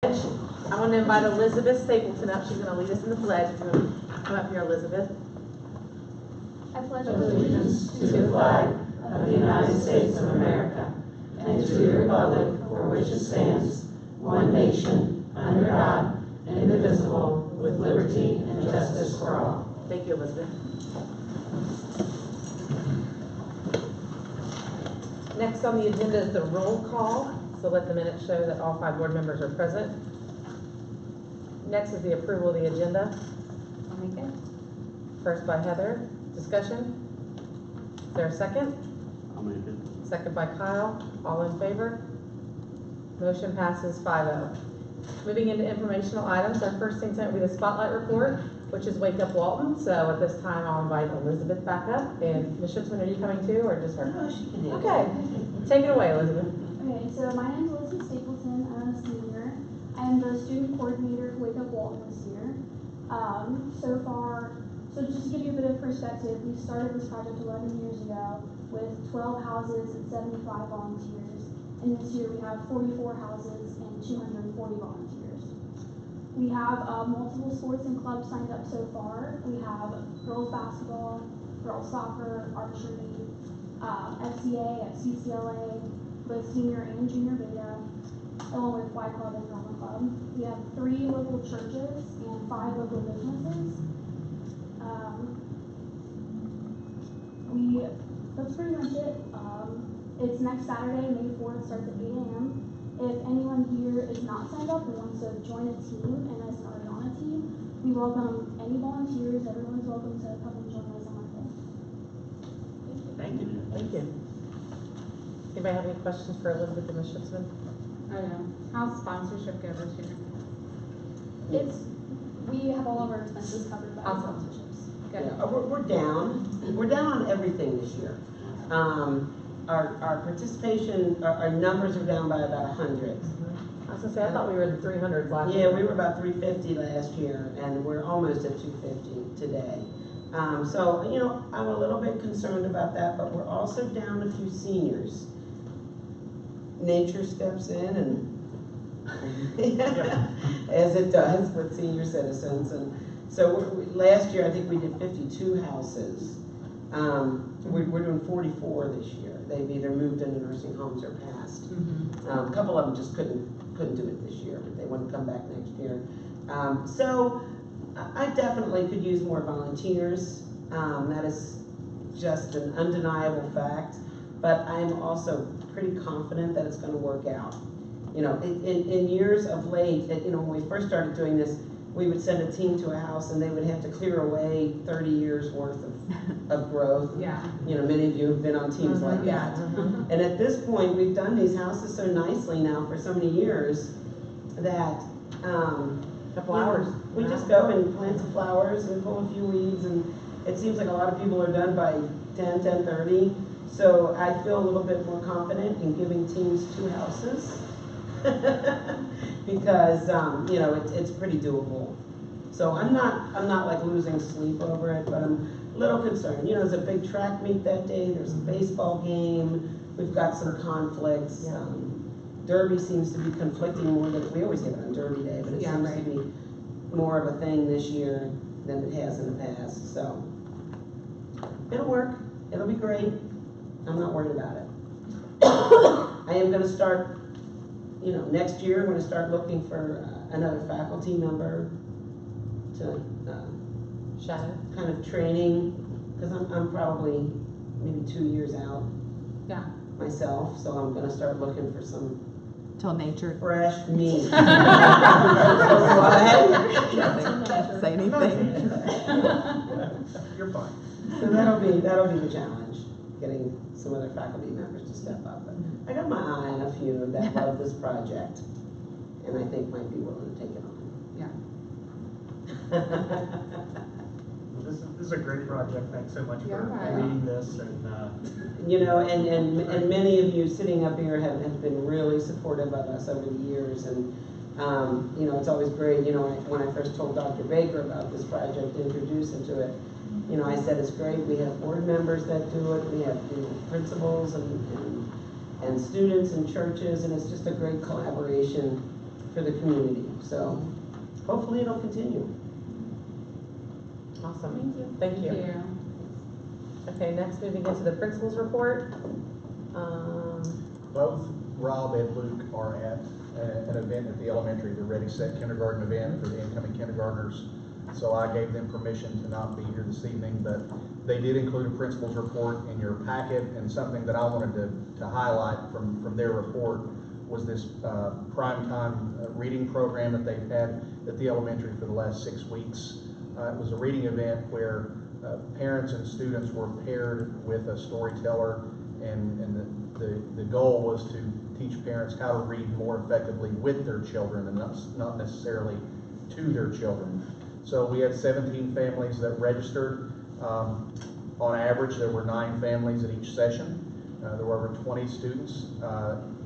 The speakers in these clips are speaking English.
I want to invite Elizabeth Stapleton up. She's going to lead us in the pledge. Come up here, Elizabeth. I pledge allegiance to the flag of the United States of America and to the republic for which it stands, one nation, under God, indivisible, with liberty and justice for all. Thank you, Elizabeth. Next on the agenda is the roll call. So let the minutes show that all 5 board members are present. Next is the approval of the agenda. I'll make it. First by Heather. Discussion? Is there a second? I'll make it. Second by Kyle. All in favor? Motion passes 5-0. Moving into informational items, our first thing tonight will be the spotlight report, which is Wake Up Walton. So at this time, I'll invite Elizabeth back up. And Ms. Schitzman, are you coming too, or just her? No, she can do it. Okay. Take it away, Elizabeth. Okay, so my name is Elizabeth Stapleton. I'm a senior. I am the student coordinator for Wake Up Walton this year. So just to give you a bit of perspective, we started this project 11 years ago with 12 houses and 75 volunteers. And this year we have 44 houses and 240 volunteers. We have multiple sports and clubs signed up so far. We have girls basketball, girls soccer, archery, FCA at CCLA, both senior and junior beta, along with Y Club and Drama Club. We have 3 local churches and 5 local businesses. That's pretty much it. It's next Saturday, May 4th, starts at 8 a.m. If anyone here is not signed up and wants to join a team and is already on a team, we welcome any volunteers. Everyone's welcome to come and join us on our day. Thank you. Thank you. Anybody have any questions for Elizabeth and Ms. Schitzman? I don't know. How's sponsorship go this year? We have all of our expenses covered by Awesome. sponsorships. Good. Yeah, we're down. We're down on everything this year. Our participation, our numbers are down by about 100. I was going to say, I thought we were in the 300s last year. Yeah, we were about 350 last year, and we're almost at 250 today. So, you know, I'm a little bit concerned about that, but we're also down a few seniors. Nature steps in and as it does with senior citizens. And so last year, I think we did 52 houses. We're doing 44 this year. They've either moved into nursing homes or passed. A couple of them just couldn't do it this year, but they want to come back next year. So I definitely could use more volunteers. That is just an undeniable fact. But I am also pretty confident that it's going to work out. You know, in years of late, you know, when we first started doing this, we would send a team to a house and they would have to clear away 30 years worth of growth. Yeah. You know, many of you have been on teams like that. And at this point, we've done these houses so nicely now for so many years that The flowers. we just go and plant some flowers and pull a few weeds, and it seems like a lot of people are done by 10:30. So I feel a little bit more confident in giving teams 2 houses because you know, it's pretty doable. So I'm not like losing sleep over it, but I'm a little concerned. You know, there's a big track meet that day. There's a baseball game. We've got some conflicts. Derby seems to be conflicting more than we always have it on Derby Day, but it seems to be more of a thing this year than it has in the past. So it'll work. It'll be great. I'm not worried about it. I am going to start, you know, next year I'm going to start looking for another faculty member to Shadow. kind of training, because I'm probably maybe 2 years out myself, so I'm going to start looking for some Till nature. fresh meat. Can't say anything. You're fine. So that'll be the challenge, getting some other faculty members to step up. But I got my eye on a few that love this project, and I think might be willing to take it on. Well, this is a great project. Thanks so much for right. leading this. And You know, and many of you sitting up here have been really supportive of us over the years, and you know, it's always great. You know, when I first told Dr. Baker about this project, introduce him to it, you know, I said it's great. We have board members that do it. We have, you know, principals and students and churches, and it's just a great collaboration for the community. So hopefully it'll continue. Awesome. Thank you. Okay, next moving into the principal's report. Both Rob and Luke are at an event at the elementary, the Ready Set Kindergarten event for the incoming kindergartners. So I gave them permission to not be here this evening, but they did include a principal's report in your packet, and something that I wanted to highlight from their report was this primetime reading program that they've had at the elementary for the last 6 weeks. It was a reading event where parents and students were paired with a storyteller, and the goal was to teach parents how to read more effectively with their children and not necessarily to their children. So we had 17 families that registered. On average, there were 9 families at each session. There were over 20 students,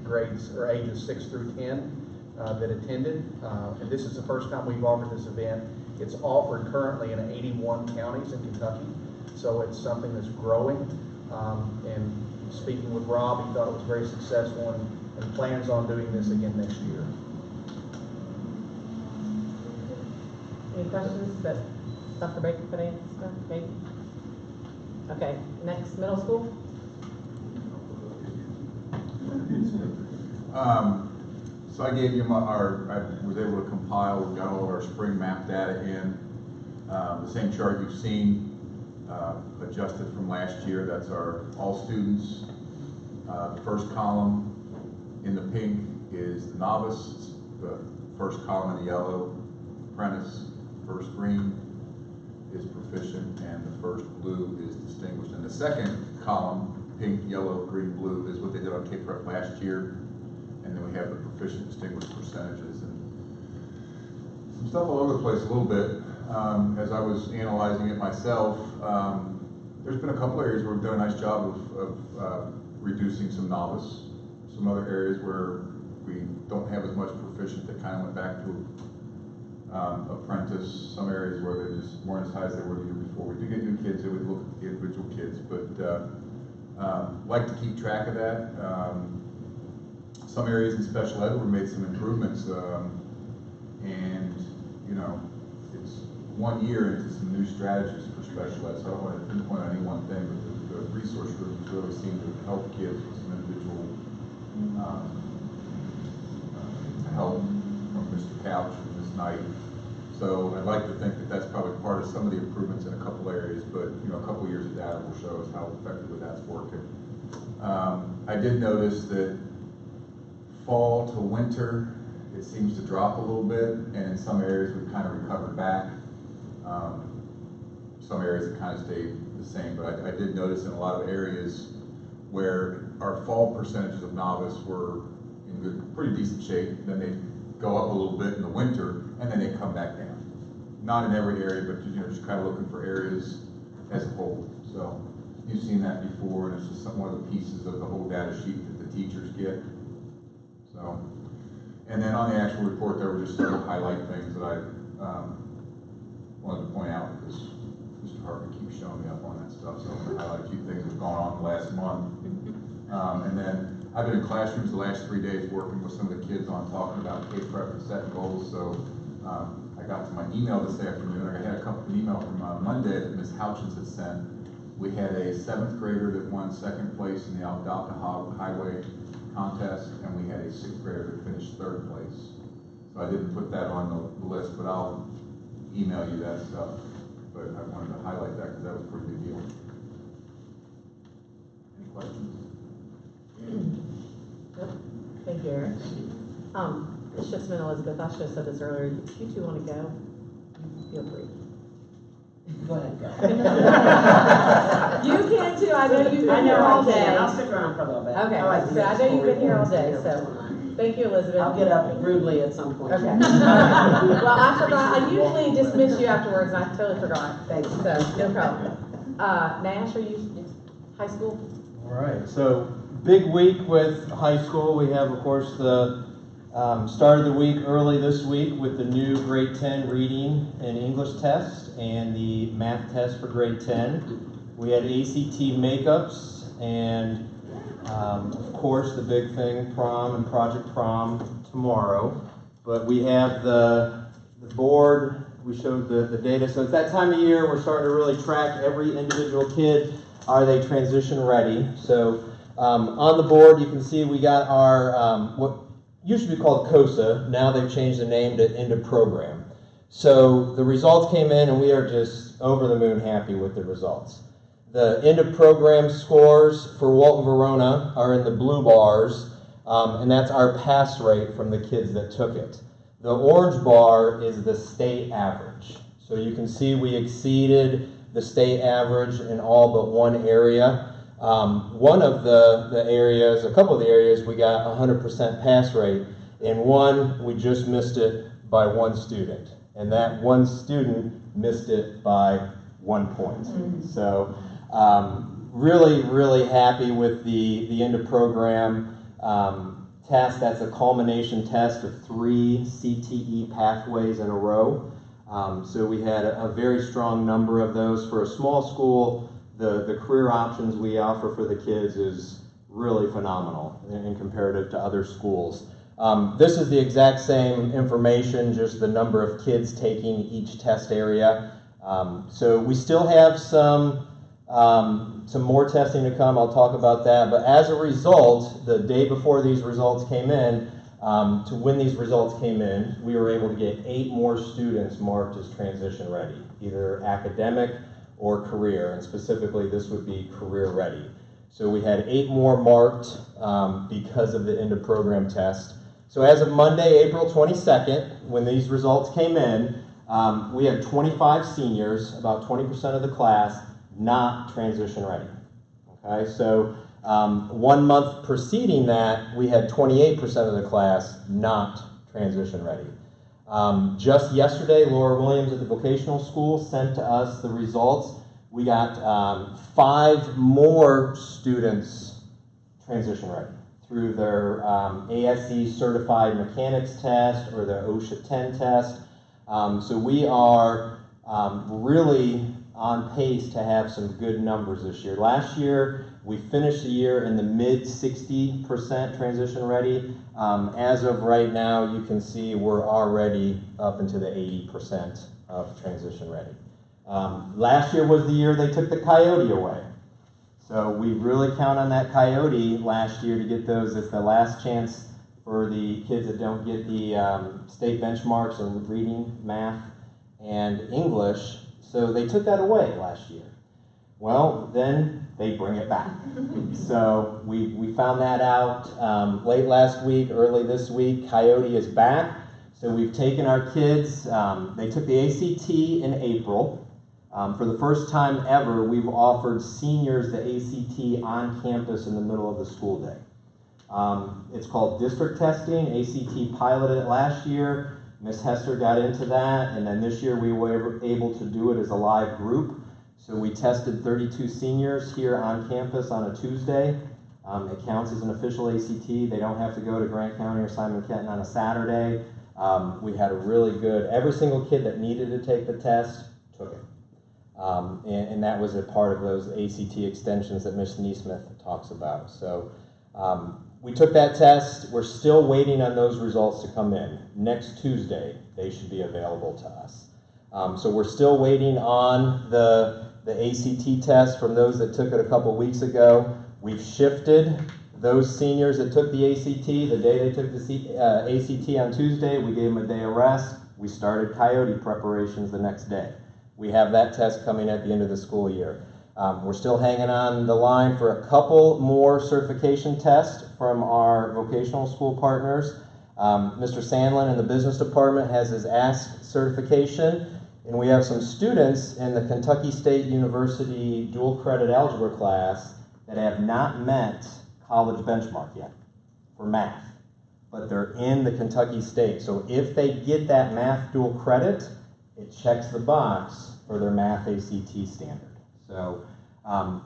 grades or ages 6 through 10, that attended. And this is the first time we've offered this event. It's offered currently in 81 counties in Kentucky, so it's something that's growing. And speaking with Rob, he thought it was very successful and plans on doing this again next year. Any questions that Dr. Baker could answer? Maybe. Okay, next, middle school. So I gave you I was able to compile, we got all of our spring map data in. The same chart you've seen, adjusted from last year. That's our all students. The first column in the pink is the novice. The first column in the yellow, apprentice. First green is proficient, and the first blue is distinguished. And the second column, pink, yellow, green, blue, is what they did on K-Prep last year. And then we have the proficient, distinguished percentages, and some stuff all over the place a little bit. As I was analyzing it myself, there's been a couple areas where we've done a nice job of reducing some novice. Some other areas where we don't have as much proficient that kind of went back to apprentice. Some areas where they just weren't as high as they were the year before. We do get new kids, so we look at the individual kids, but like to keep track of that. Some areas in special ed, we made some improvements, and you know, it's 1 year into some new strategies for special ed, so I don't want to pinpoint on any one thing, but the resource groups really seem to help kids with some individual help from Mr. Couch and Ms. Knight. So I'd like to think that that's probably part of some of the improvements in a couple areas, but you know, a couple years of data will show us how effectively that's working. I did notice that fall to winter, it seems to drop a little bit, and in some areas we've kind of recovered back. Some areas it kind of stayed the same, but I did notice in a lot of areas where our fall percentages of novice were in good, pretty decent shape, then they go up a little bit in the winter, and then they come back down. Not in every area, but you know, just kind of looking for areas as a whole. So you've seen that before, and it's just one of the pieces of the whole data sheet that the teachers get. So, and then on the actual report, there were just several highlight things that I wanted to point out because Mr. Hartman keeps showing me up on that stuff. So I'm going to highlight a few things that have gone on the last month. And then I've been in classrooms the last 3 days working with some of the kids on talking about K-Prep and setting goals. So I got to my email this afternoon. I had an email from Monday that Ms. Houchins had sent. We had a 7th grader that won 2nd place in the Aldalta Highway contest, and we had a 6th grader that finished 3rd place. So I didn't put that on the list, but I'll email you that stuff. But I wanted to highlight that because that was a pretty big deal. Any questions? Thank you, Eric. It's just been Elizabeth. I should have said this earlier. If you two want to go, feel free. Go ahead, go. You can too. I know you've been here all day. I'll stick around for a little bit. Okay, I like to so get I know you've been here all day, what's so going on. thank you, Elizabeth. I'll get up rudely at some point. Okay. All right. Well, I forgot. I usually dismiss you afterwards, and I totally forgot. Thanks. So, no problem. Nash, are you high school? All right, so big week with high school. We have, of course, the start of the week early this week with the new grade 10 reading and English test and the math test for grade 10. We had ACT makeups and, of course, the big thing, prom and Project Prom tomorrow. but we have the board, we showed the data. So it's that time of year, we're starting to really track every individual kid. Are they transition ready? So on the board, you can see we got our, what used to be called COSA, now they've changed the name to End of Program. So the results came in and we are just over the moon happy with the results. The End of Program scores for Walton Verona are in the blue bars, and that's our pass rate from the kids that took it. The orange bar is the state average. So you can see we exceeded the state average in all but one area. One of the areas, a couple of the areas, we got 100% pass rate. In one, we just missed it by one student. And that one student missed it by 1 point. So really, really happy with the end of program test. That's a culmination test of 3 CTE pathways in a row. So we had a very strong number of those. For a small school, the career options we offer for the kids is really phenomenal in comparative to other schools. This is the exact same information, just the number of kids taking each test area. So we still have some more testing to come. I'll talk about that. But as a result, the day before these results came in, to when these results came in, we were able to get 8 more students marked as transition ready, either academic or career, and specifically this would be career ready. So we had 8 more marked because of the end of program test. So as of Monday, April 22nd, when these results came in, we had 25 seniors, about 20% of the class, not transition ready. Okay, so 1 month preceding that, we had 28% of the class not transition ready. Just yesterday, Laura Williams at the vocational school sent to us the results. We got 5 more students transition ready through their ASE certified mechanics test or their OSHA 10 test. So we are really on pace to have some good numbers this year. Last year, we finished the year in the mid 60% transition ready. As of right now, you can see we're already up into the 80% of transition ready. Last year was the year they took the coyote away. So we really count on that coyote last year to get those. It's the last chance for the kids that don't get the state benchmarks in reading, math, and English. So they took that away last year. Well, then they bring it back. So we found that out late last week, early this week. Coyote is back. So we've taken our kids. They took the ACT in April. For the first time ever, we've offered seniors the ACT on campus in the middle of the school day. It's called district testing. ACT piloted it last year. Ms. Hester got into that, and then this year we were able to do it as a live group. So we tested 32 seniors here on campus on a Tuesday. It counts as an official ACT. They don't have to go to Grant County or Simon Kenton on a Saturday. We had a really good, every single kid that needed to take the test took it. And that was a part of those ACT extensions that Ms. Neesmith talks about. So we took that test. We're still waiting on those results to come in. Next Tuesday, they should be available to us. So we're still waiting on the ACT test from those that took it a couple weeks ago. We've shifted those seniors that took the ACT, the day they took the ACT on Tuesday, we gave them a day of rest. We started coyote preparations the next day. We have that test coming at the end of the school year. We're still hanging on the line for a couple more certification tests from our vocational school partners. Mr. Sandlin in the business department has his ASK certification, and we have some students in the Kentucky State University dual credit algebra class that have not met college benchmark yet for math, but they're in the Kentucky State. So if they get that math dual credit, it checks the box for their math ACT standard. So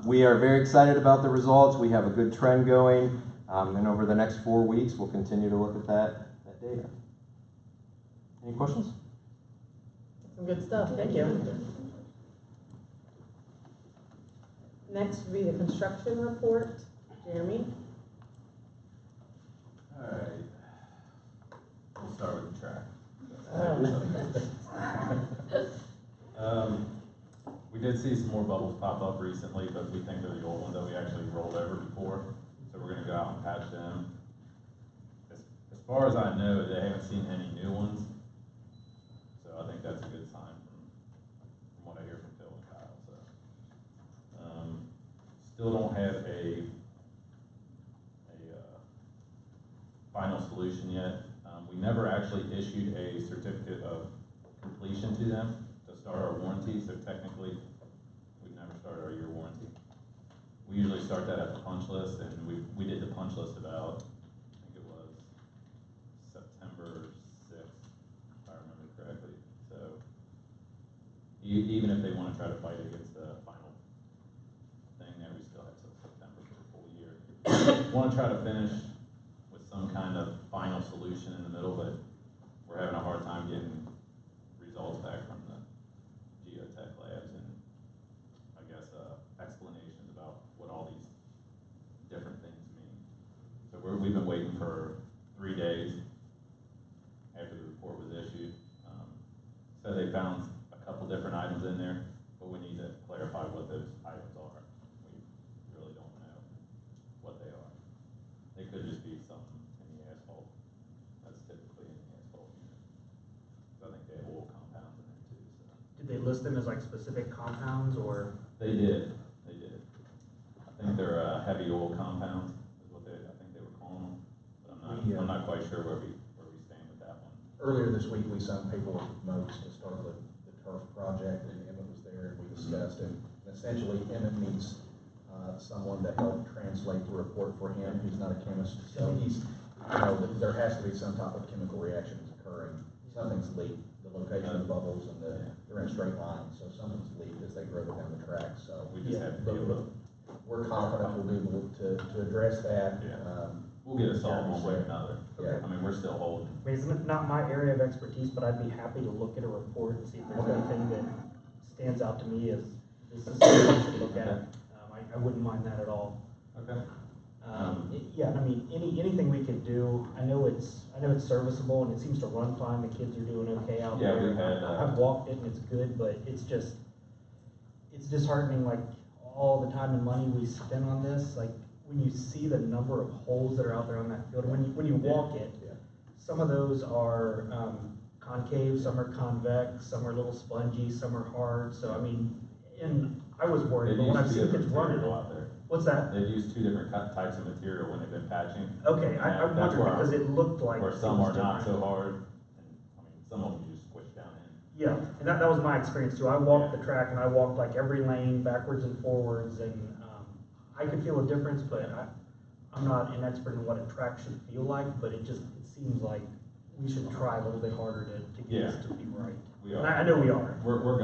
we are very excited about the results. We have a good trend going, and over the next 4 weeks, we'll continue to look at that data. Any questions? Some good stuff, thank you. Next would be the construction report. Jeremy? All right. We'll start with the trash. We did see some more bubbles pop up recently, but we think they're the old ones that we actually rolled over before. So we're gonna go out and patch them. As far as I know, they haven't seen any new ones. So I think that's a good sign from what I hear from Phil and Kyle, so. Still don't have a final solution yet. We never actually issued a certificate of completion to them to start our warranty, so technically, we've never started our year warranty. We usually start that at the punch list, and we did the punch list about, I think it was September 6th, if I remember correctly. So, even if they want to try to fight against the final thing there, we still have till September for a full year. Want to try to finish with some kind of final solution in the middle, but we're having a hard time getting results back from the geotech labs and I guess explanations about what all these different things mean. So we've been waiting for 3 days after the report was issued. Said they found a couple different items in there, but we need to clarify what those items are. We really don't know what they are. They could just be something in the asphalt. That's typically in the asphalt unit. So I think they have oil compounds in there too. So. Did they list them as like specific compounds or? They did. I think they're heavy oil compounds is what I think they were calling them. But I'm not quite sure where we stand with that one. Earlier this week, we signed paperwork with Moats to start the turf project, and Emmett was there, and we discussed it. And essentially, Emmett needs someone to help translate the report for him. He's not a chemist, so there has to be some type of chemical reaction that's occurring. Something's leaked, the location of the bubbles, and they're in a straight line, so something's leaked as they drove it down the track. So We just have to be able to. We're confident we'll be able to address that. Yeah. We'll get it solved one way or another. Yeah. I mean, we're still holding. I mean, it's not my area of expertise, but I'd be happy to look at a report and see if there's anything that stands out to me as this is something we should look at. I wouldn't mind that at all. Okay. Yeah, I mean, anything we could do. I know it's serviceable and it seems to run fine. The kids are doing okay out there. Yeah, we've had. I've walked it and it's good, but it's disheartening. Like all the time and money we spend on this, like when you see the number of holes that are out there on that field, when you walk it, some of those are concave, some are convex, some are a little spongy, some are hard. So I mean, and I was worried, but when I've seen kids running out there. What's that? They've used 2 different types of material when they've been patching. Okay, I wondered because it looked like where some are not so hard, and I mean some of them you just squish down in. Yeah, and that was my experience too. I walked the track and I walked like every lane backwards and forwards, and I could feel a difference, but I'm not an expert in what a track should feel like, but it seems like we should try a little bit harder to get this to be right. We are. And I know we are. We're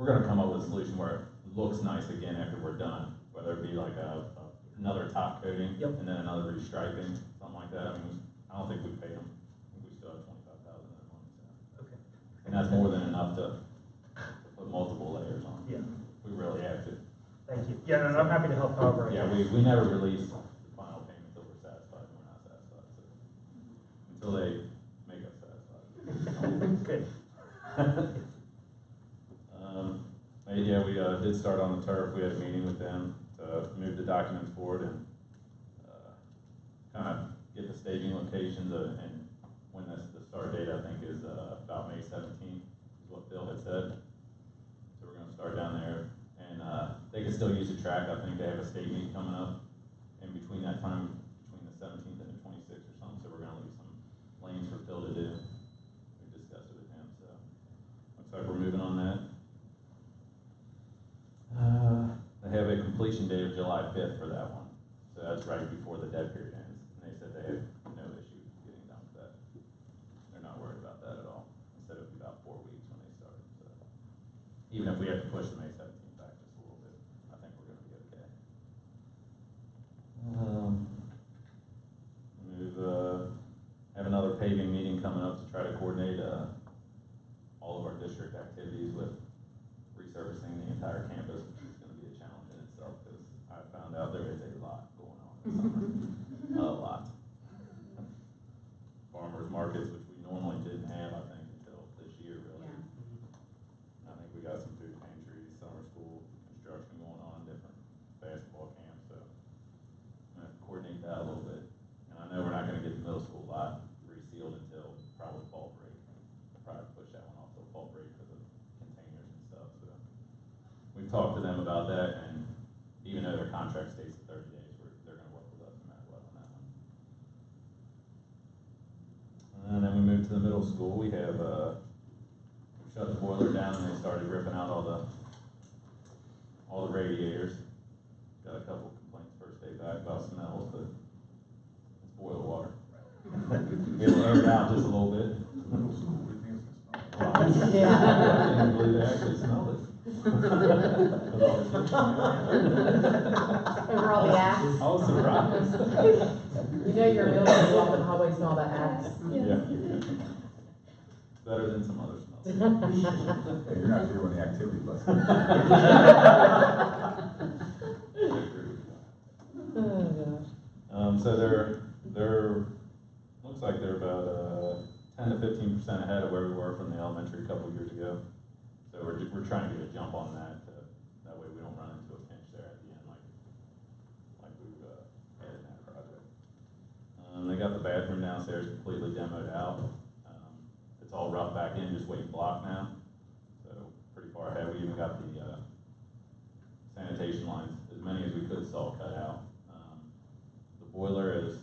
gonna come up with a solution where it looks nice again after we're done, whether it be like another top coating and then another restriping, something like that. I mean, I don't think we paid them. I think we still have $25,000 in their money. So. Okay. And that's more than enough to put multiple layers on. Yeah. We really have to. Thank you. Yeah, and I'm happy to help however I can. Yeah, we never release the final payment until we're satisfied, and we're not satisfied. So until they make us satisfied. Good. Yeah, we did start on the turf. We had a meeting with them to move the documents forward and kind of get the staging locations and when the start date I think is about May 17th is what Bill had said. So we're going to start down there and they can still use the track. I think they have a state meet coming up in between that time, between the 17th and the 26th or something. So we're going to leave some lanes for Phil to do. We discussed it with him, so looks like we're moving on that. They have a completion date of July 5th for that one. So that's right before the dead period ends. And they said they have no issue getting done with that. They're not worried about that at all. They said it would be about 4 weeks when they started. So even if we have to push the May 17th back just a little bit, I think we're going to be okay. Have another paving meeting coming up to try to coordinate all of our district activities with resurfacing the entire campus, which is going to be a challenge in itself because I found out there is a lot going on this summer. A lot. Farmers markets, which we normally didn't have, I think, until talked to them about that, and even though their contract states at 30 days, they're gonna work with us no matter what on that one. And then we moved to the middle school. We have, we shut the boiler down and they started ripping out all the radiators. Got a couple complaints first day back about smells, but it's boiler water. It'll air it out just a little bit. I can't believe they actually smelled it. Over all the axe. I was surprised. You know your meals will often always smell that axe. Yeah. Better than some other smells. Yeah, you're not here when the activity bus. Oh, gosh. So looks like they're about 10 to 15% ahead of where we were from the elementary a couple of years ago. So we're trying to get a jump on that. That way we don't run into a pinch there at the end like we had in that project. They got the bathroom downstairs completely demoed out. It's all rough back in, just waiting block now. So pretty far ahead. We even got the sanitation lines, as many as we could saw cut out. The boiler is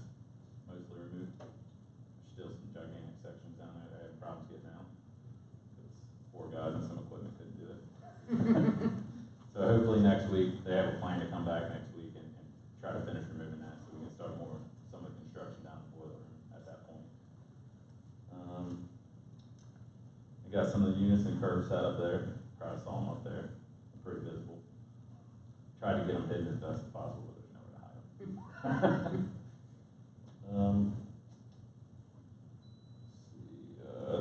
mostly removed. There's still some gigantic sections down there that I had problems getting out. Because 4 guys and some equipment couldn't do it. So hopefully next week, they have a plan to come back next week and try to finish removing that so we can start some of the construction down the boiler room at that point. We got some of the units and curbs set up there. Probably saw them up there. Pretty visible. Tried to get them hidden as best as possible, but there's nowhere to hide them.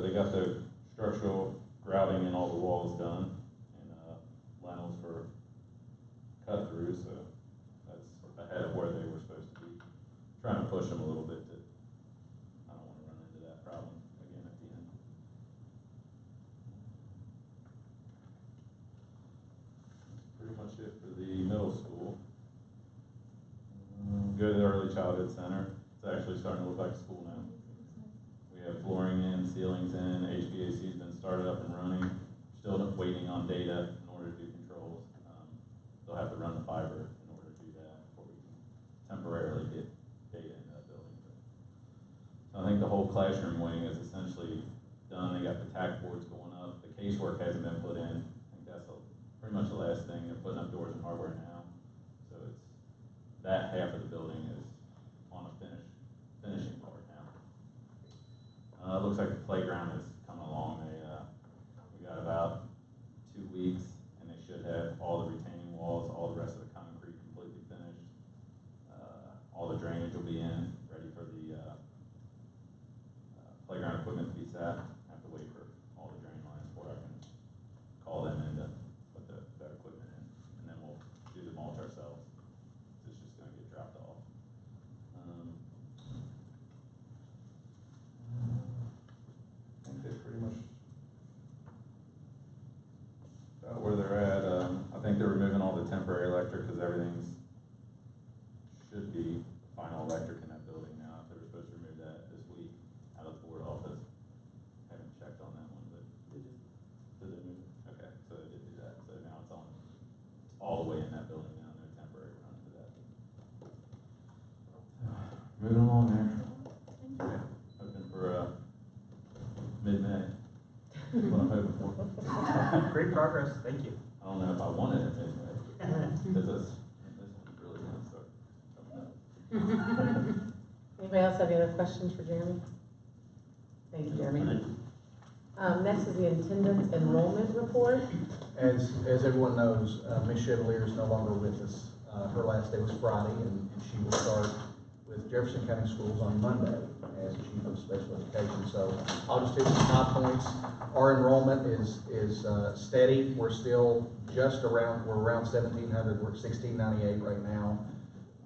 They got the structural grouting and all the walls done, and lintels for cut through, so that's ahead of where they were supposed to be. Trying to push them a little bit to, I don't want to run into that problem again at the end. That's pretty much it for the middle school. Go to the early childhood center. It's actually starting to look like school now. We have flooring in, ceilings in, HVAC's been started up and running. Still waiting on data in order to do controls. They'll have to run the fiber in order to do that before we can temporarily get data in that building. So I think the whole classroom wing is essentially done. They got the tack boards going up. The casework hasn't been put in. I think that's pretty much the last thing. They're putting up doors and hardware now. So it's that half of the building is on a finishing part now. Looks like the playground is coming along. We got about 2 weeks, and they should have all the retaining walls, all the rest of the concrete completely finished. All the drainage will be in, ready for the playground equipment to be set. I have to wait for all the drain lines before I can call them in to put their equipment in, and then we'll do the mulch ourselves. It's just going to get dropped off. I think that's pretty much about where they're at. I think they're removing all the temporary electric because everything's should be final electric in that building now. They were supposed to remove that this week out of the board office. Haven't checked on that one, but did they move it? Okay, so they did do that. So now it's all the way in that building now. No temporary running to that. Moving along there. Yeah, hoping for mid-May. That's what I'm hoping for. Great progress, thank you. I don't know if I wanted it mid-May, because this one's really gonna start coming up. Anybody else have any other questions for Jeremy? Thank you, Jeremy. Next is the attendance enrollment report. As everyone knows, Ms. Chevalier is no longer with us. Her last day was Friday, and she will start with Jefferson County Schools on Monday as Chief of Special Education. So I'll just hit some high points. Our enrollment is steady. We're still we're around 1,700. We're at 1,698 right now,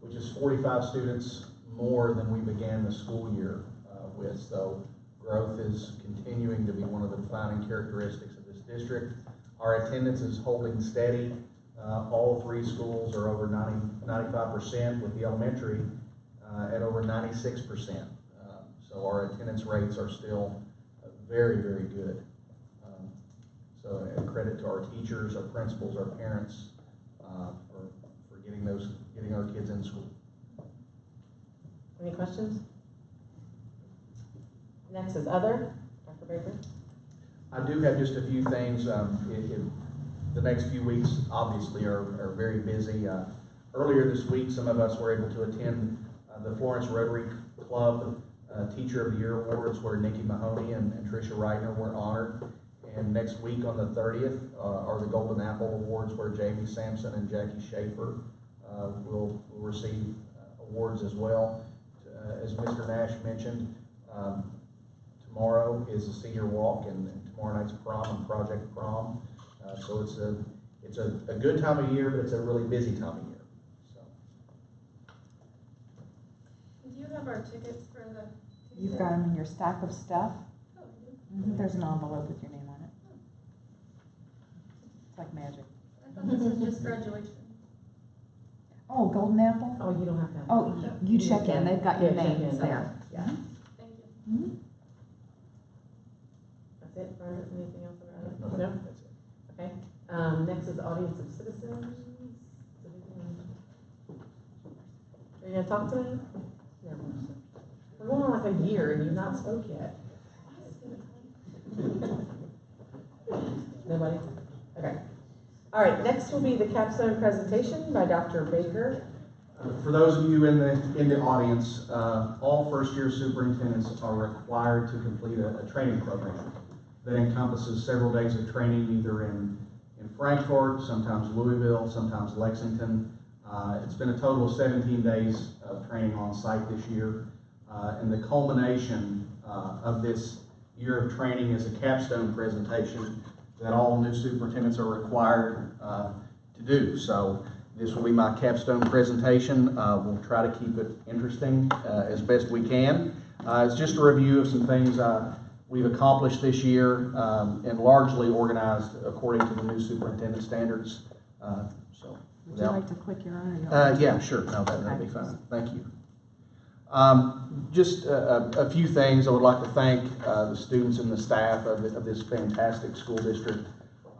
which is 45 students more than we began the school year with. So growth is continuing to be one of the defining characteristics of this district. Our attendance is holding steady. All 3 schools are over 95%, with the elementary at over 96%. So our attendance rates are still very, very good. So credit to our teachers, our principals, our parents, for getting our kids in school. Any questions? Next is other. Dr. Baker? I do have just a few things. The next few weeks obviously are very busy. Earlier this week, some of us were able to attend the Florence Rotary Club Teacher of the Year Awards, where Nikki Mahoney and Tricia Reitner were honored. And next week on the 30th are the Golden Apple Awards, where Jamie Sampson and Jackie Schaefer will receive awards as well. As Mr. Nash mentioned, tomorrow is the senior walk, and tomorrow night's prom and project prom. So it's a good time of year, but it's a really busy time of year. So. Do you have our tickets for the? You've got them in your stack of stuff. Oh, I do. There's an envelope with your name on it. It's like magic. I thought this was just graduation. Oh, Golden Apple? Oh, you don't have to. Oh, you check in. They've got your Yeah, check names in. there. Yeah. Thank you. That's it, Brian? Anything else No, about it? No? that's it. Okay. Next is audience of citizens. Are you gonna talk to me? No. We're going on like a year and you've not spoke yet. Nobody? Okay. All right, next will be the capstone presentation by Dr. Baker. For those of you in the audience, all first-year superintendents are required to complete a training program that encompasses several days of training, either in Frankfort, sometimes Louisville, sometimes Lexington. It's been a total of 17 days of training on site this year. And the culmination of this year of training is a capstone presentation that all new superintendents are required to do. So this will be my capstone presentation. We'll try to keep it interesting as best we can. It's just a review of some things we've accomplished this year and largely organized according to the new superintendent standards. Would you like to click your own? Yeah, sure. No, that'd be fine. Thank you. Just a few things. I would like to thank the students and the staff of this fantastic school district.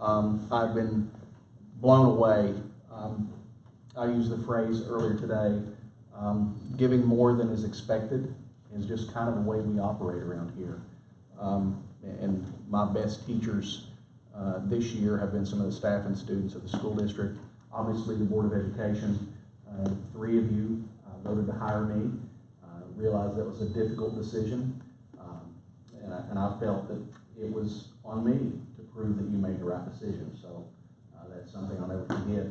I've been blown away. I used the phrase earlier today, giving more than is expected is just kind of the way we operate around here. And my best teachers this year have been some of the staff and students of the school district. Obviously, the Board of Education, 3 of you voted to hire me. Realized that was a difficult decision, and I felt that it was on me to prove that you made the right decision. So that's something I'll never forget.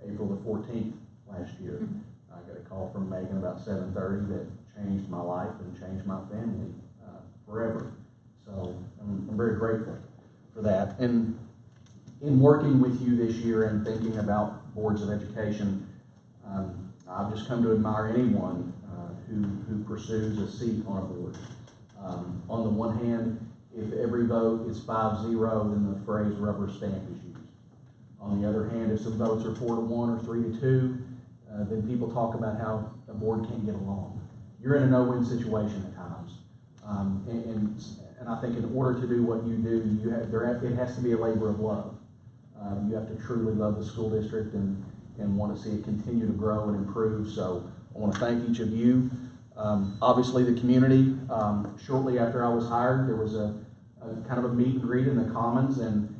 April the 14th last year, I got a call from Megan about 7:30 that changed my life and changed my family forever. So I'm very grateful for that. And in working with you this year and thinking about boards of education, I've just come to admire anyone who pursues a seat on a board. On the one hand, if every vote is 5-0, then the phrase rubber stamp is used. On the other hand, if some votes are 4-1 or 3-2, then people talk about how a board can't get along. You're in a no-win situation at times. And I think in order to do what you do, it has to be a labor of love. You have to truly love the school district and want to see it continue to grow and improve. So I want to thank each of you. Obviously the community, shortly after I was hired, there was a kind of a meet and greet in the Commons, and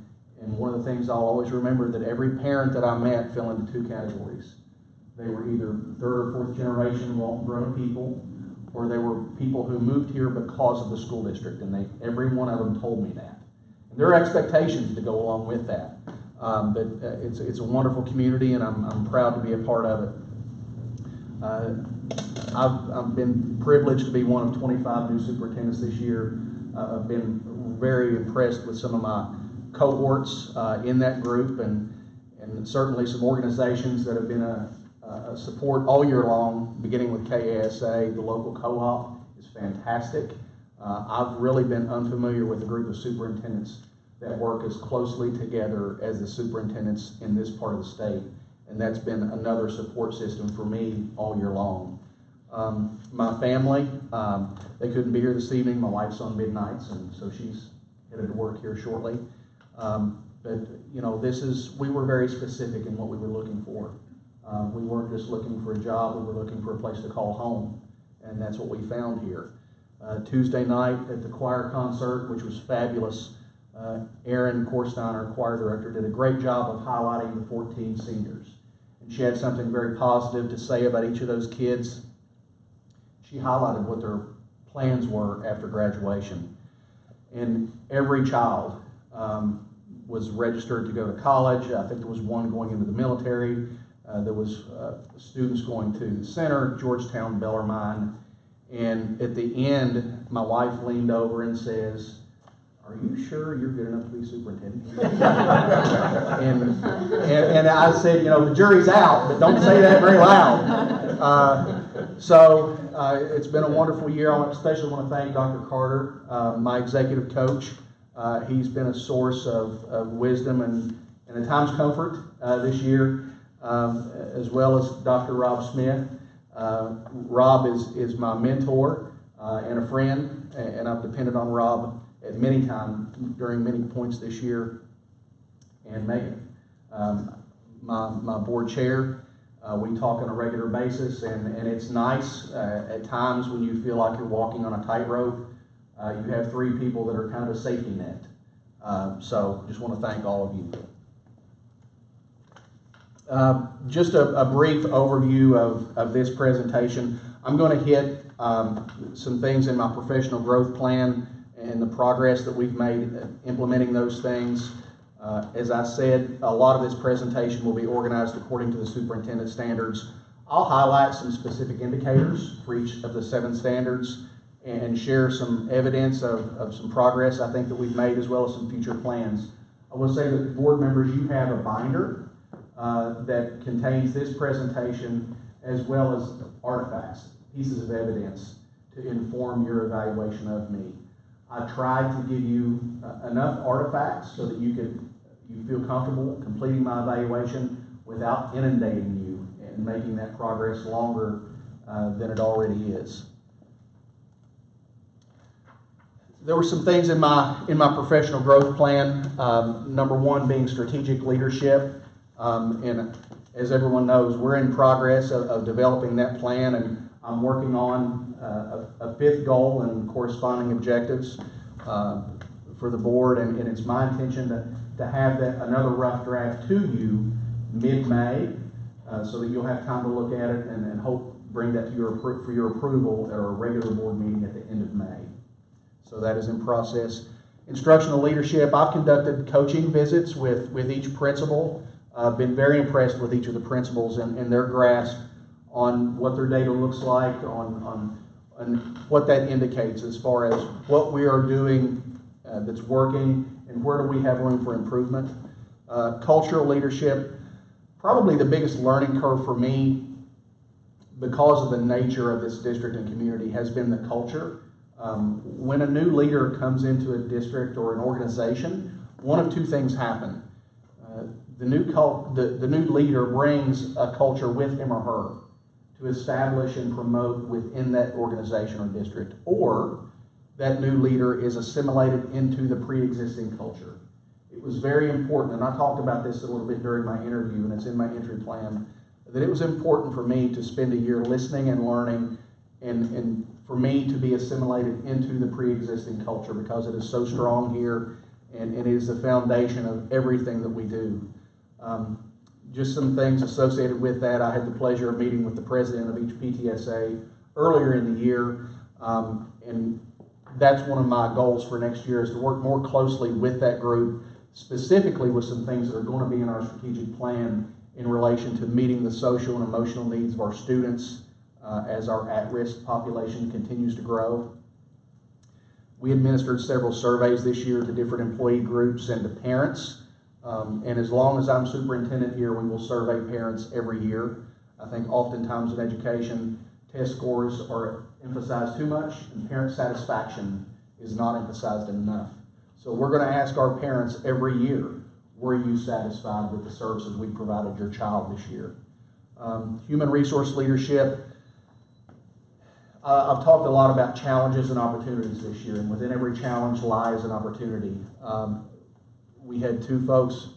one of the things I'll always remember that every parent that I met fell into 2 categories. They were either 3rd or 4th generation grown people, or they were people who moved here because of the school district, and every one of them told me that. And there are expectations to go along with that. But it's a wonderful community, and I'm proud to be a part of it. I've been privileged to be one of 25 new superintendents this year. I've been very impressed with some of my cohorts in that group, and certainly some organizations that have been a support all year long, beginning with KASA. The local co-op is fantastic. I've really been unfamiliar with a group of superintendents that work as closely together as the superintendents in this part of the state, and that's been another support system for me all year long. My family, they couldn't be here this evening. My wife's on midnights, and so she's headed to work here shortly. But, you know, we were very specific in what we were looking for. We weren't just looking for a job, we were looking for a place to call home, and that's what we found here. Tuesday night at the choir concert, which was fabulous, Erin Korsteiner, choir director, did a great job of highlighting the 14 seniors. And she had something very positive to say about each of those kids. She highlighted what their plans were after graduation. And every child was registered to go to college. I think there was one going into the military. There was students going to the center, Georgetown, Bellarmine. And at the end, my wife leaned over and says, "Are you sure you're good enough to be superintendent?" and I said, you know, the jury's out, but don't say that very loud. It's been a wonderful year. I especially want to thank Dr. Carter, my executive coach. He's been a source of wisdom and at times comfort this year, as well as Dr. Rob Smith. Rob is my mentor and a friend, and I've depended on Rob at many times during many points this year. And Megan, my board chair, we talk on a regular basis, and it's nice at times when you feel like you're walking on a tightrope. You have three people that are kind of a safety net. So just want to thank all of you. Just a brief overview of this presentation. I'm going to hit some things in my professional growth plan and the progress that we've made implementing those things. As I said, a lot of this presentation will be organized according to the superintendent standards. I'll highlight some specific indicators for each of the 7 standards and share some evidence of some progress I think that we've made, as well as some future plans. I will say that board members, you have a binder that contains this presentation as well as artifacts, pieces of evidence to inform your evaluation of me. I tried to give you enough artifacts so that you feel comfortable completing my evaluation without inundating you and making that progress longer than it already is. There were some things in my professional growth plan. Number 1 being strategic leadership. And as everyone knows, we're in progress of developing that plan, and I'm working on a 5th goal and corresponding objectives for the board, and it's my intention to have another rough draft to you mid-May, so that you'll have time to look at it and hope bring that to for your approval at our regular board meeting at the end of May. So that is in process. Instructional leadership, I've conducted coaching visits with each principal. I've been very impressed with each of the principals and their grasp on what their data looks like, on what that indicates as far as what we are doing that's working and where do we have room for improvement. Cultural leadership, probably the biggest learning curve for me because of the nature of this district and community has been the culture. When a new leader comes into a district or an organization, one of 2 things happen. The new leader brings a culture with him or her to establish and promote within that organization or district, or that new leader is assimilated into the pre-existing culture. It was very important, and I talked about this a little bit during my interview, and it's in my entry plan, that it was important for me to spend a year listening and learning, and for me to be assimilated into the pre-existing culture, because it is so strong here, and it is the foundation of everything that we do. Just some things associated with that. I had the pleasure of meeting with the president of each PTSA earlier in the year, and that's one of my goals for next year, is to work more closely with that group, specifically with some things that are going to be in our strategic plan in relation to meeting the social and emotional needs of our students as our at-risk population continues to grow. We administered several surveys this year to different employee groups and to parents. And as long as I'm superintendent here, we will survey parents every year. I think oftentimes in education, test scores are emphasized too much, and parent satisfaction is not emphasized enough. So we're going to ask our parents every year, were you satisfied with the services we provided your child this year? Human resource leadership. I've talked a lot about challenges and opportunities this year, and within every challenge lies an opportunity. We had two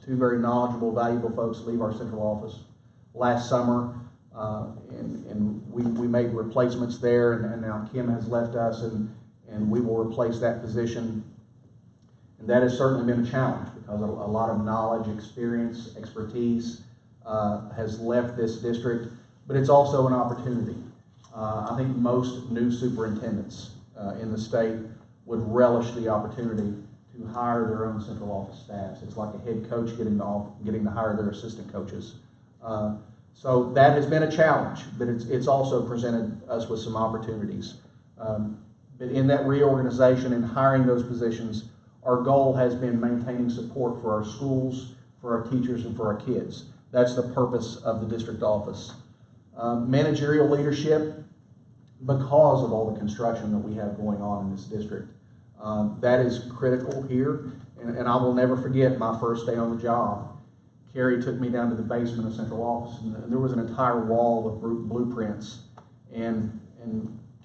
very knowledgeable, valuable folks leave our central office last summer, and we made replacements there, and now Kim has left us, and we will replace that position. And that has certainly been a challenge because a lot of knowledge, experience, expertise has left this district, but it's also an opportunity. I think most new superintendents in the state would relish the opportunity to hire their own central office staffs. It's like a head coach getting to hire their assistant coaches. So that has been a challenge, but it's also presented us with some opportunities. But in that reorganization and hiring those positions, our goal has been maintaining support for our schools, for our teachers, and for our kids. That's the purpose of the district office. Managerial leadership, because of all the construction that we have going on in this district. That is critical here, and I will never forget my first day on the job. Carrie took me down to the basement of central office, and there was an entire wall of blueprints, and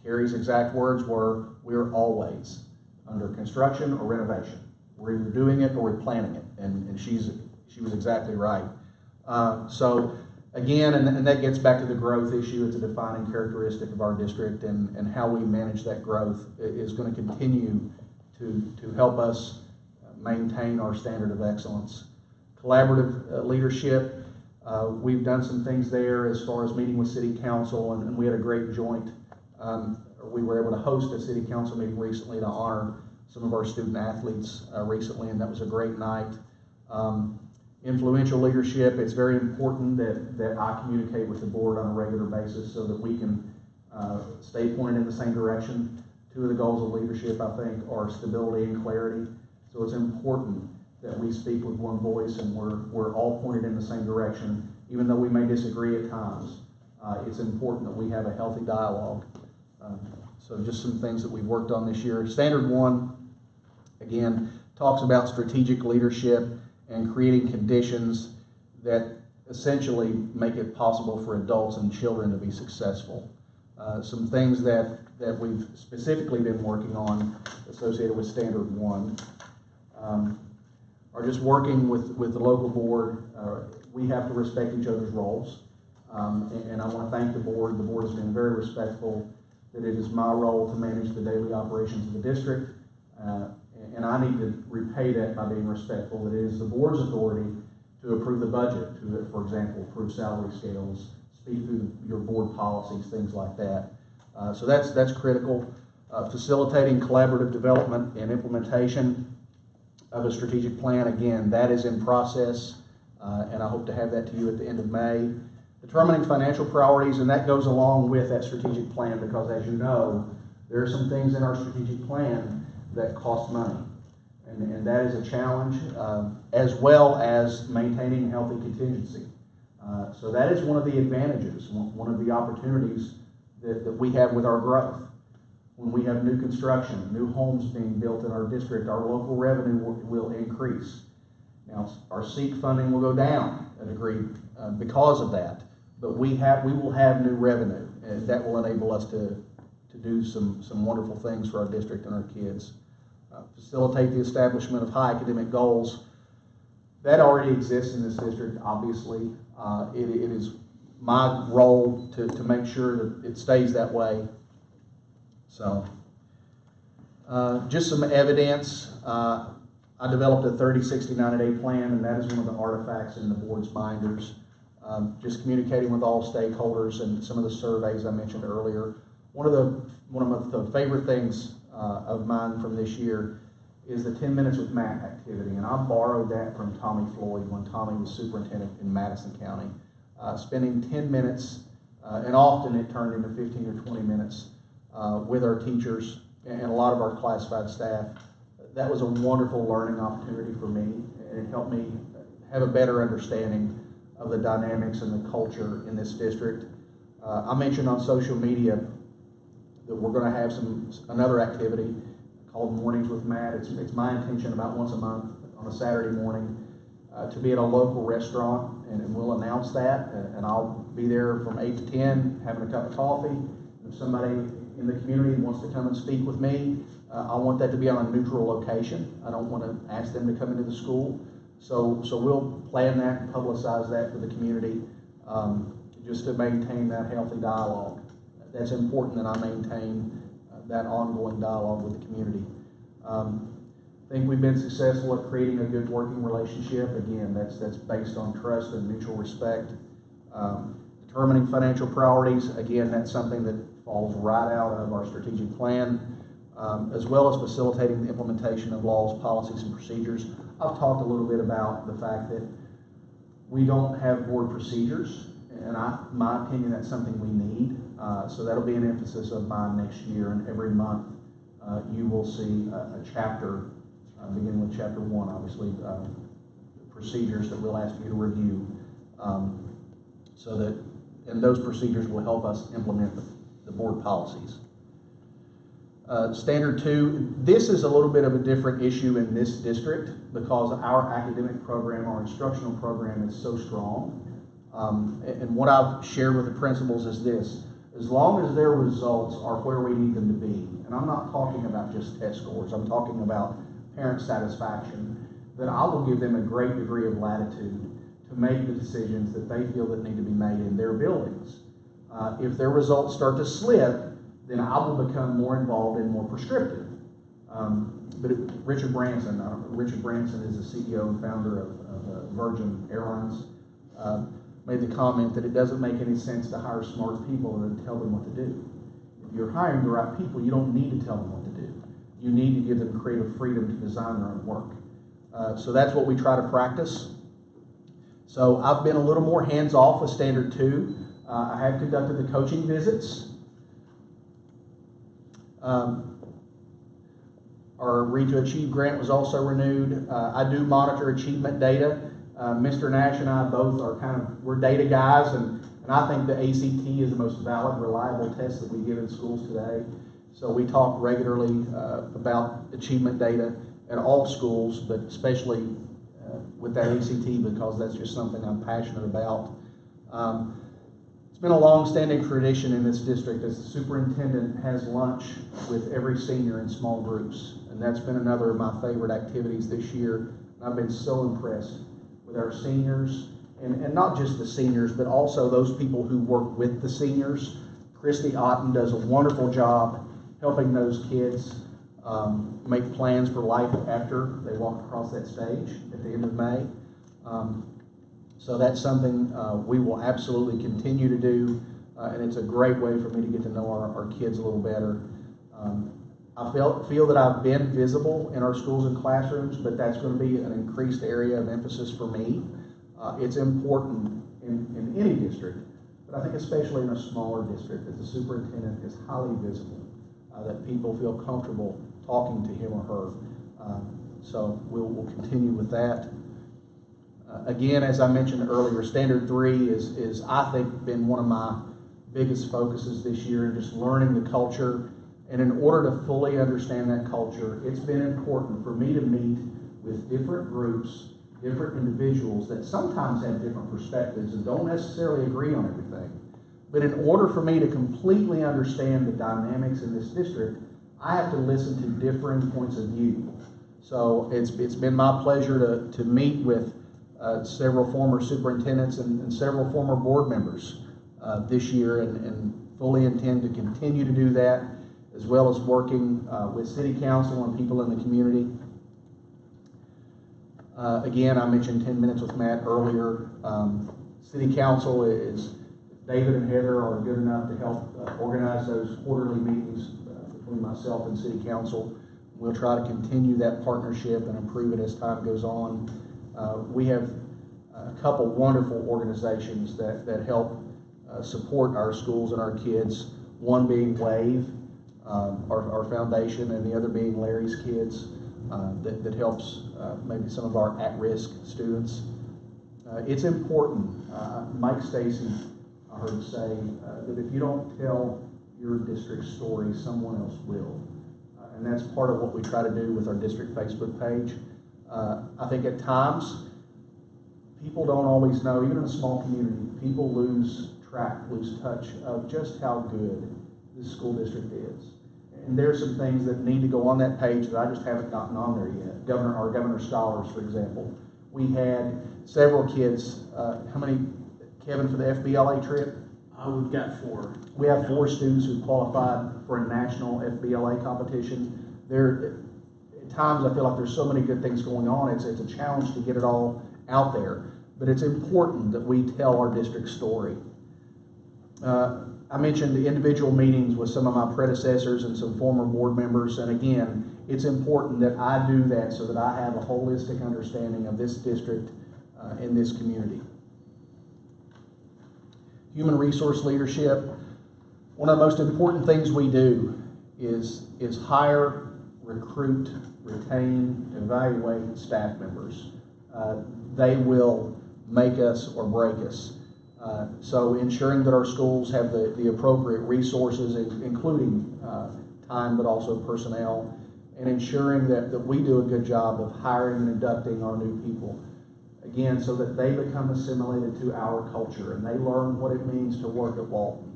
Carrie's exact words were, "We're always under construction or renovation. We're either doing it or we're planning it," and she was exactly right. So again, and that gets back to the growth issue. It's a defining characteristic of our district, and how we manage that growth is going to continue to help us maintain our standard of excellence. Collaborative leadership, we've done some things there as far as meeting with city council, and we had a great joint, we were able to host a city council meeting recently to honor some of our student athletes recently, and that was a great night. Influential leadership, it's very important that I communicate with the board on a regular basis so that we can stay pointed in the same direction. Two of the goals of leadership, I think, are stability and clarity. So it's important that we speak with one voice and we're all pointed in the same direction, even though we may disagree at times. It's important that we have a healthy dialogue. So just some things that we've worked on this year. Standard 1, again, talks about strategic leadership and creating conditions that essentially make it possible for adults and children to be successful. Some things that we've specifically been working on associated with Standard 1 are just working with the local board. We have to respect each other's roles, and I want to thank the board. The board has been very respectful that it is my role to manage the daily operations of the district, and I need to repay that by being respectful that it is the board's authority to approve the budget, to, for example, approve salary scales, speak through your board policies, things like that. So that's critical. Facilitating collaborative development and implementation of a strategic plan, again, that is in process, and I hope to have that to you at the end of May. Determining financial priorities, and that goes along with that strategic plan because, as you know, there are some things in our strategic plan that cost money, and that is a challenge, as well as maintaining healthy contingency. So that is one of the advantages, one of the opportunities that we have with our growth. When we have new construction, new homes being built in our district, our local revenue will increase. Now, our SEEK funding will go down a degree because of that, but we will have new revenue, and that will enable us to do some wonderful things for our district and our kids. Facilitate the establishment of high academic goals. That already exists in this district, obviously. It is my role to make sure that it stays that way. So, just some evidence. I developed a 30, 60, 90-day plan, and that is one of the artifacts in the board's binders. Just communicating with all stakeholders and some of the surveys I mentioned earlier. One of the favorite things of mine from this year is the 10 Minutes with Matt activity, and I borrowed that from Tommy Floyd when Tommy was superintendent in Madison County. Spending 10 minutes, and often it turned into 15 or 20 minutes with our teachers and a lot of our classified staff. That was a wonderful learning opportunity for me, and it helped me have a better understanding of the dynamics and the culture in this district. I mentioned on social media that we're going to have another activity called Mornings with Matt. It's my intention about once a month on a Saturday morning to be at a local restaurant, and we'll announce that, and I'll be there from 8 to 10 having a cup of coffee. If somebody in the community wants to come and speak with me, I want that to be on a neutral location. I don't want to ask them to come into the school. So we'll plan that and publicize that for the community, just to maintain that healthy dialogue. That's important that I maintain that ongoing dialogue with the community. I think we've been successful at creating a good working relationship. Again, that's based on trust and mutual respect. Determining financial priorities, again, that's something that falls right out of our strategic plan, as well as facilitating the implementation of laws, policies, and procedures. I've talked a little bit about the fact that we don't have board procedures, and my opinion, that's something we need. So that'll be an emphasis of mine next year, and every month you will see a chapter, beginning with chapter 1, obviously, procedures that we'll ask you to review, so that, and those procedures will help us implement the board policies. Standard 2, this is a little bit of a different issue in this district because our academic program, our instructional program is so strong. And what I've shared with the principals is this: as long as their results are where we need them to be, and I'm not talking about just test scores, I'm talking about parent satisfaction, then I will give them a great degree of latitude to make the decisions that they feel that need to be made in their buildings. If their results start to slip, then I will become more involved and more prescriptive. Richard Branson is the CEO and founder of Virgin Airlines, made the comment that it doesn't make any sense to hire smart people and then tell them what to do. If you're hiring the right people, you don't need to tell them what to do. You need to give them creative freedom to design their own work. So that's what we try to practice. So I've been a little more hands-off with Standard 2. I have conducted the coaching visits. Our Read to Achieve grant was also renewed. I do monitor achievement data. Mr. Nash and I both are we're data guys, and I think the ACT is the most valid, reliable test that we give in schools today. So we talk regularly about achievement data at all schools, but especially with that ACT, because that's just something I'm passionate about. It's been a long-standing tradition in this district as the superintendent has lunch with every senior in small groups, and that's been another of my favorite activities this year. I've been so impressed with our seniors, and not just the seniors, but also those people who work with the seniors. Christy Otten does a wonderful job helping those kids make plans for life after they walk across that stage at the end of May. So that's something we will absolutely continue to do, and it's a great way for me to get to know our kids a little better. I feel that I've been visible in our schools and classrooms, but that's going to be an increased area of emphasis for me. It's important in any district, but I think especially in a smaller district that the superintendent is highly visible, that people feel comfortable talking to him or her. So we'll continue with that. Again, as I mentioned earlier, Standard 3 is I think been one of my biggest focuses this year, in just learning the culture. And in order to fully understand that culture, it's been important for me to meet with different groups, different individuals that sometimes have different perspectives and don't necessarily agree on everything. But in order for me to completely understand the dynamics in this district, I have to listen to differing points of view. So it's been my pleasure to meet with several former superintendents and several former board members this year, and fully intend to continue to do that, as well as working with city council and people in the community. Again, I mentioned 10 minutes with Matt earlier. City council is, David and Heather are good enough to help organize those quarterly meetings between myself and city council. We'll try to continue that partnership and improve it as time goes on. We have a couple wonderful organizations that help support our schools and our kids. One being WAVE, our foundation, and the other being Larry's Kids, that helps maybe some of our at-risk students. It's important. Mike Stacy, I heard say that if you don't tell your district story, someone else will. And that's part of what we try to do with our district Facebook page. I think at times, people don't always know, even in a small community, people lose touch of just how good this school district is. And there's some things that need to go on that page that I just haven't gotten on there yet. Governor Scholars, for example. We had several kids, how many, Kevin, for the FBLA trip? We've got 4. We have 4 students who qualified for a national FBLA competition. At times I feel like there's so many good things going on. It's a challenge to get it all out there, but it's important that we tell our district story. I mentioned the individual meetings with some of my predecessors and some former board members, and again, it's important that I do that so that I have a holistic understanding of this district in this community. Human resource leadership. One of the most important things we do is hire, recruit, retain, evaluate staff members. They will make us or break us. So ensuring that our schools have the appropriate resources, including time, but also personnel, and ensuring that we do a good job of hiring and inducting our new people. Again, so that they become assimilated to our culture and they learn what it means to work at Walton,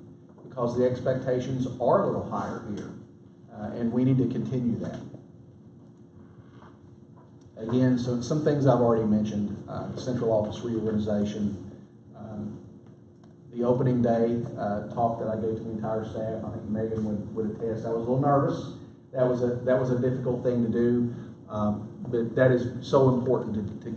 because the expectations are a little higher here, and we need to continue that. Again, so some things I've already mentioned, central office reorganization, the opening day talk that I gave to the entire staff. I think Megan would attest. I was a little nervous. That was a difficult thing to do, but that is so important to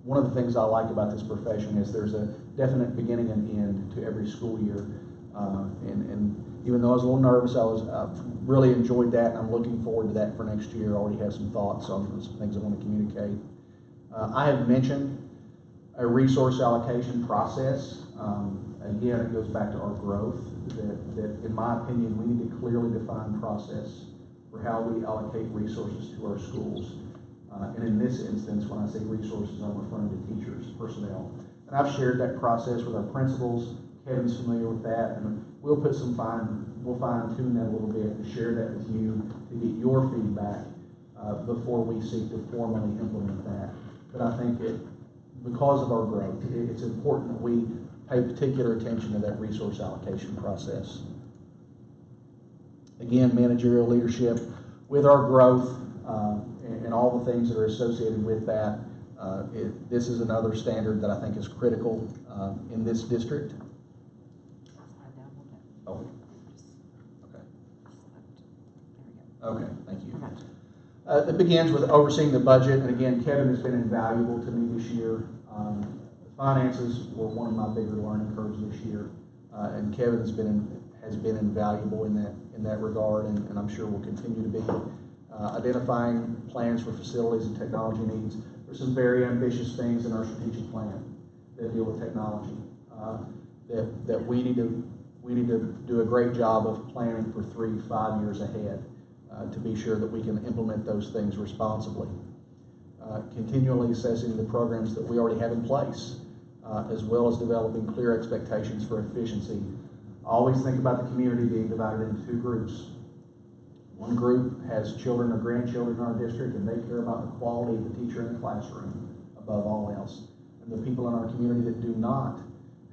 one of the things I like about this profession is there's a definite beginning and end to every school year. And even though I was a little nervous, I really enjoyed that, and I'm looking forward to that for next year. I already have some thoughts on some things I want to communicate. I have mentioned a resource allocation process. Again, it goes back to our growth, that in my opinion, we need to clearly define process for how we allocate resources to our schools. And in this instance, when I say resources, I'm referring to teachers, personnel. And I've shared that process with our principals. Kevin's familiar with that, and we'll fine tune that a little bit and share that with you to get your feedback before we seek to formally implement that. But I think because of our growth, it's important that we pay particular attention to that resource allocation process. Again, managerial leadership. With our growth and all the things that are associated with that, this is another standard that I think is critical in this district. Oh, okay. Okay, thank you. It begins with overseeing the budget, and again, Kevin has been invaluable to me this year. Finances were one of my bigger learning curves this year, and Kevin has been invaluable in that regard, and I'm sure will continue to be. Identifying plans for facilities and technology needs. There's some very ambitious things in our strategic plan that deal with technology that we need to do a great job of planning for 3 to 5 years ahead to be sure that we can implement those things responsibly. Continually assessing the programs that we already have in place, as well as developing clear expectations for efficiency. I always think about the community being divided into 2 groups. One group has children or grandchildren in our district, and they care about the quality of the teacher in the classroom above all else. And the people in our community that do not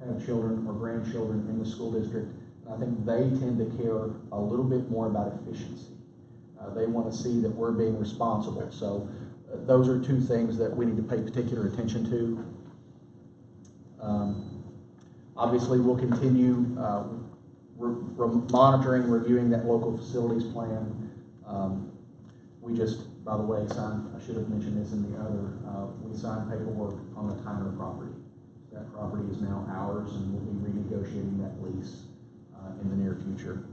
have children or grandchildren in the school district, and I think they tend to care a little bit more about efficiency. They want to see that we're being responsible. So those are 2 things that we need to pay particular attention to. Obviously, we'll continue monitoring, reviewing that local facilities plan. We just, by the way, I should have mentioned this in the other, we signed paperwork on the Tyner property. That property is now ours, and we'll be renegotiating that lease in the near future.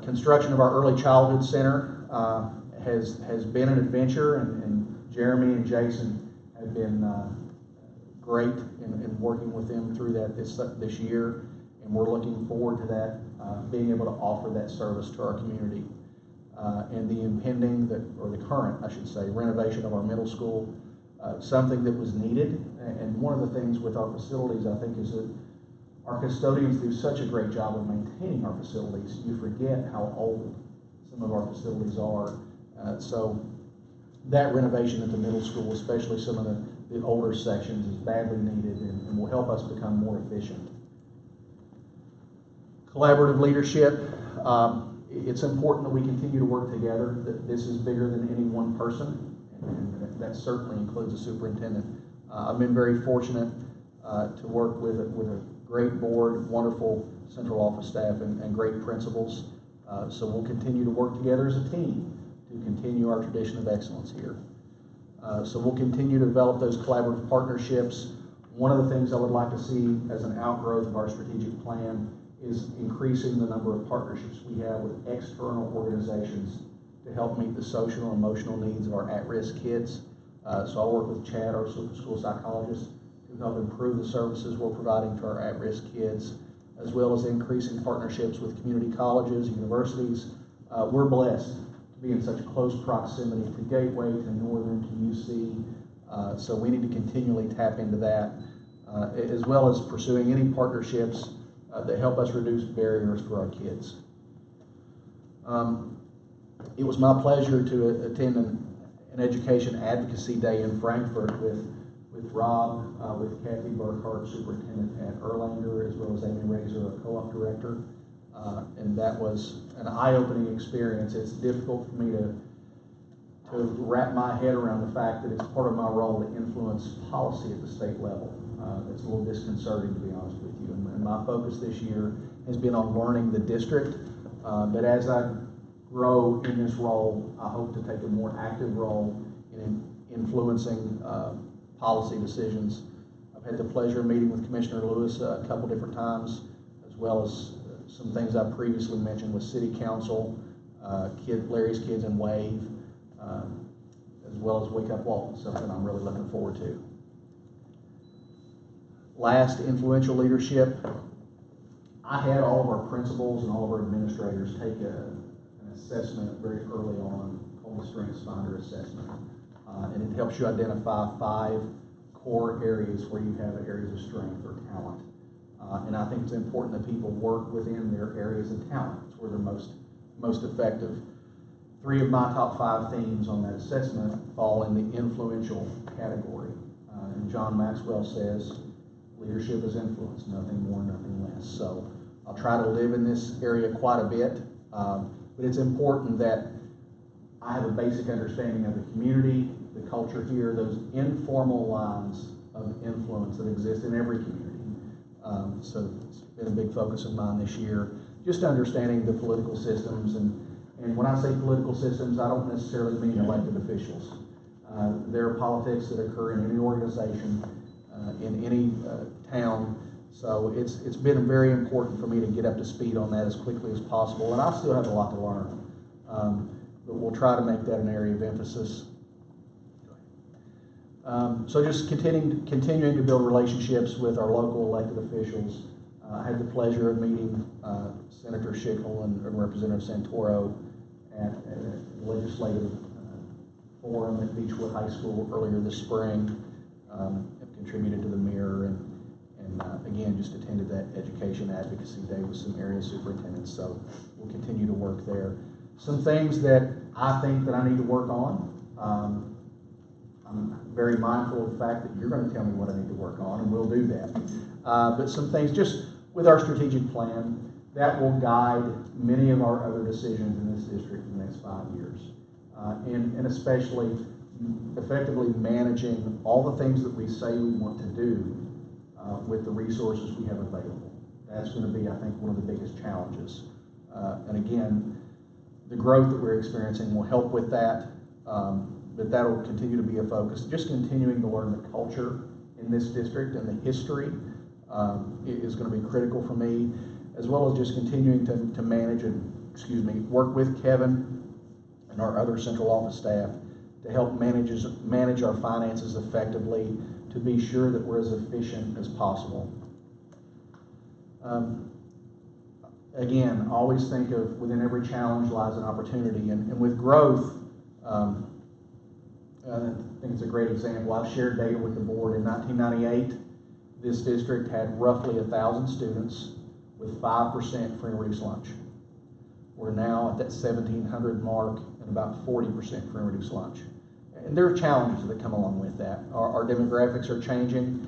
Construction of our early childhood center has been an adventure, and Jeremy and Jason have been great in working with them through that this year, and we're looking forward to that, being able to offer that service to our community. And the impending, or the current, I should say, renovation of our middle school, something that was needed. And one of the things with our facilities, I think, is that our custodians do such a great job of maintaining our facilities. You forget how old some of our facilities are. So that renovation at the middle school, especially some of the older sections, is badly needed and will help us become more efficient. Collaborative leadership. it's important that we continue to work together, that this is bigger than any one person, and that certainly includes a superintendent. I've been very fortunate to work with a great board, wonderful central office staff, and great principals. So we'll continue to work together as a team to continue our tradition of excellence here. So we'll continue to develop those collaborative partnerships. One of the things I would like to see as an outgrowth of our strategic plan is increasing the number of partnerships we have with external organizations to help meet the social and emotional needs of our at-risk kids. So I'll work with Chad, our school psychologist, to help improve the services we're providing to our at-risk kids, as well as increasing partnerships with community colleges, universities. We're blessed to be in such close proximity to Gateway, to Northern, to UC. So we need to continually tap into that, as well as pursuing any partnerships that help us reduce barriers for our kids. It was my pleasure to attend an education advocacy day in Frankfurt with Rob, with Kathy Burkhart, superintendent at Erlanger, as well as Amy Razor, our co-op director. And that was an eye-opening experience. It's difficult for me to wrap my head around the fact that it's part of my role to influence policy at the state level. It's a little disconcerting, to be honest with you. And my focus this year has been on learning the district. But as I grow in this role, I hope to take a more active role in influencing policy decisions. I've had the pleasure of meeting with Commissioner Lewis a couple different times, as well as some things I previously mentioned with City Council, Larry's Kids and Wave, as well as Wake Up Walton, something I'm really looking forward to. Last, influential leadership. I had all of our principals and all of our administrators take an assessment very early on called the Strengths Finder Assessment. And it helps you identify 5 core areas where you have areas of strength or talent. And I think it's important that people work within their areas of talent. It's where they're most effective. 3 of my top 5 themes on that assessment fall in the influential category. And John Maxwell says, leadership is influence, nothing more, nothing less. So I'll try to live in this area quite a bit, but it's important that I have a basic understanding of the community, the culture here, those informal lines of influence that exist in every community. So it's been a big focus of mine this year, just understanding the political systems. And when I say political systems, I don't necessarily mean elected officials. There are politics that occur in any organization, in any town. So it's been very important for me to get up to speed on that as quickly as possible. And I still have a lot to learn. But we'll try to make that an area of emphasis. So just continuing to build relationships with our local elected officials. I had the pleasure of meeting Senator Schickel and Representative Santoro at a legislative forum at Beechwood High School earlier this spring. Have contributed to the Mirror and again just attended that education advocacy day with some area superintendents. So we'll continue to work there. Some things that I think that I need to work on. I'm very mindful of the fact that you're going to tell me what I need to work on, and we'll do that. But some things just with our strategic plan that will guide many of our other decisions in this district in the next 5 years. And especially effectively managing all the things that we say we want to do with the resources we have available. That's going to be, I think, one of the biggest challenges. And again, the growth that we're experiencing will help with that, but that'll continue to be a focus. Just continuing to learn the culture in this district and the history is going to be critical for me, as well as just continuing to manage and, work with Kevin and our other central office staff to help manage our finances effectively, to be sure that we're as efficient as possible. Again, always think of within every challenge lies an opportunity, and with growth, I think it's a great example. I've shared data with the board. In 1998, this district had roughly 1,000 students with 5% free and reduced lunch. We're now at that 1,700 mark and about 40% free and reduced lunch. And there are challenges that come along with that. Our demographics are changing,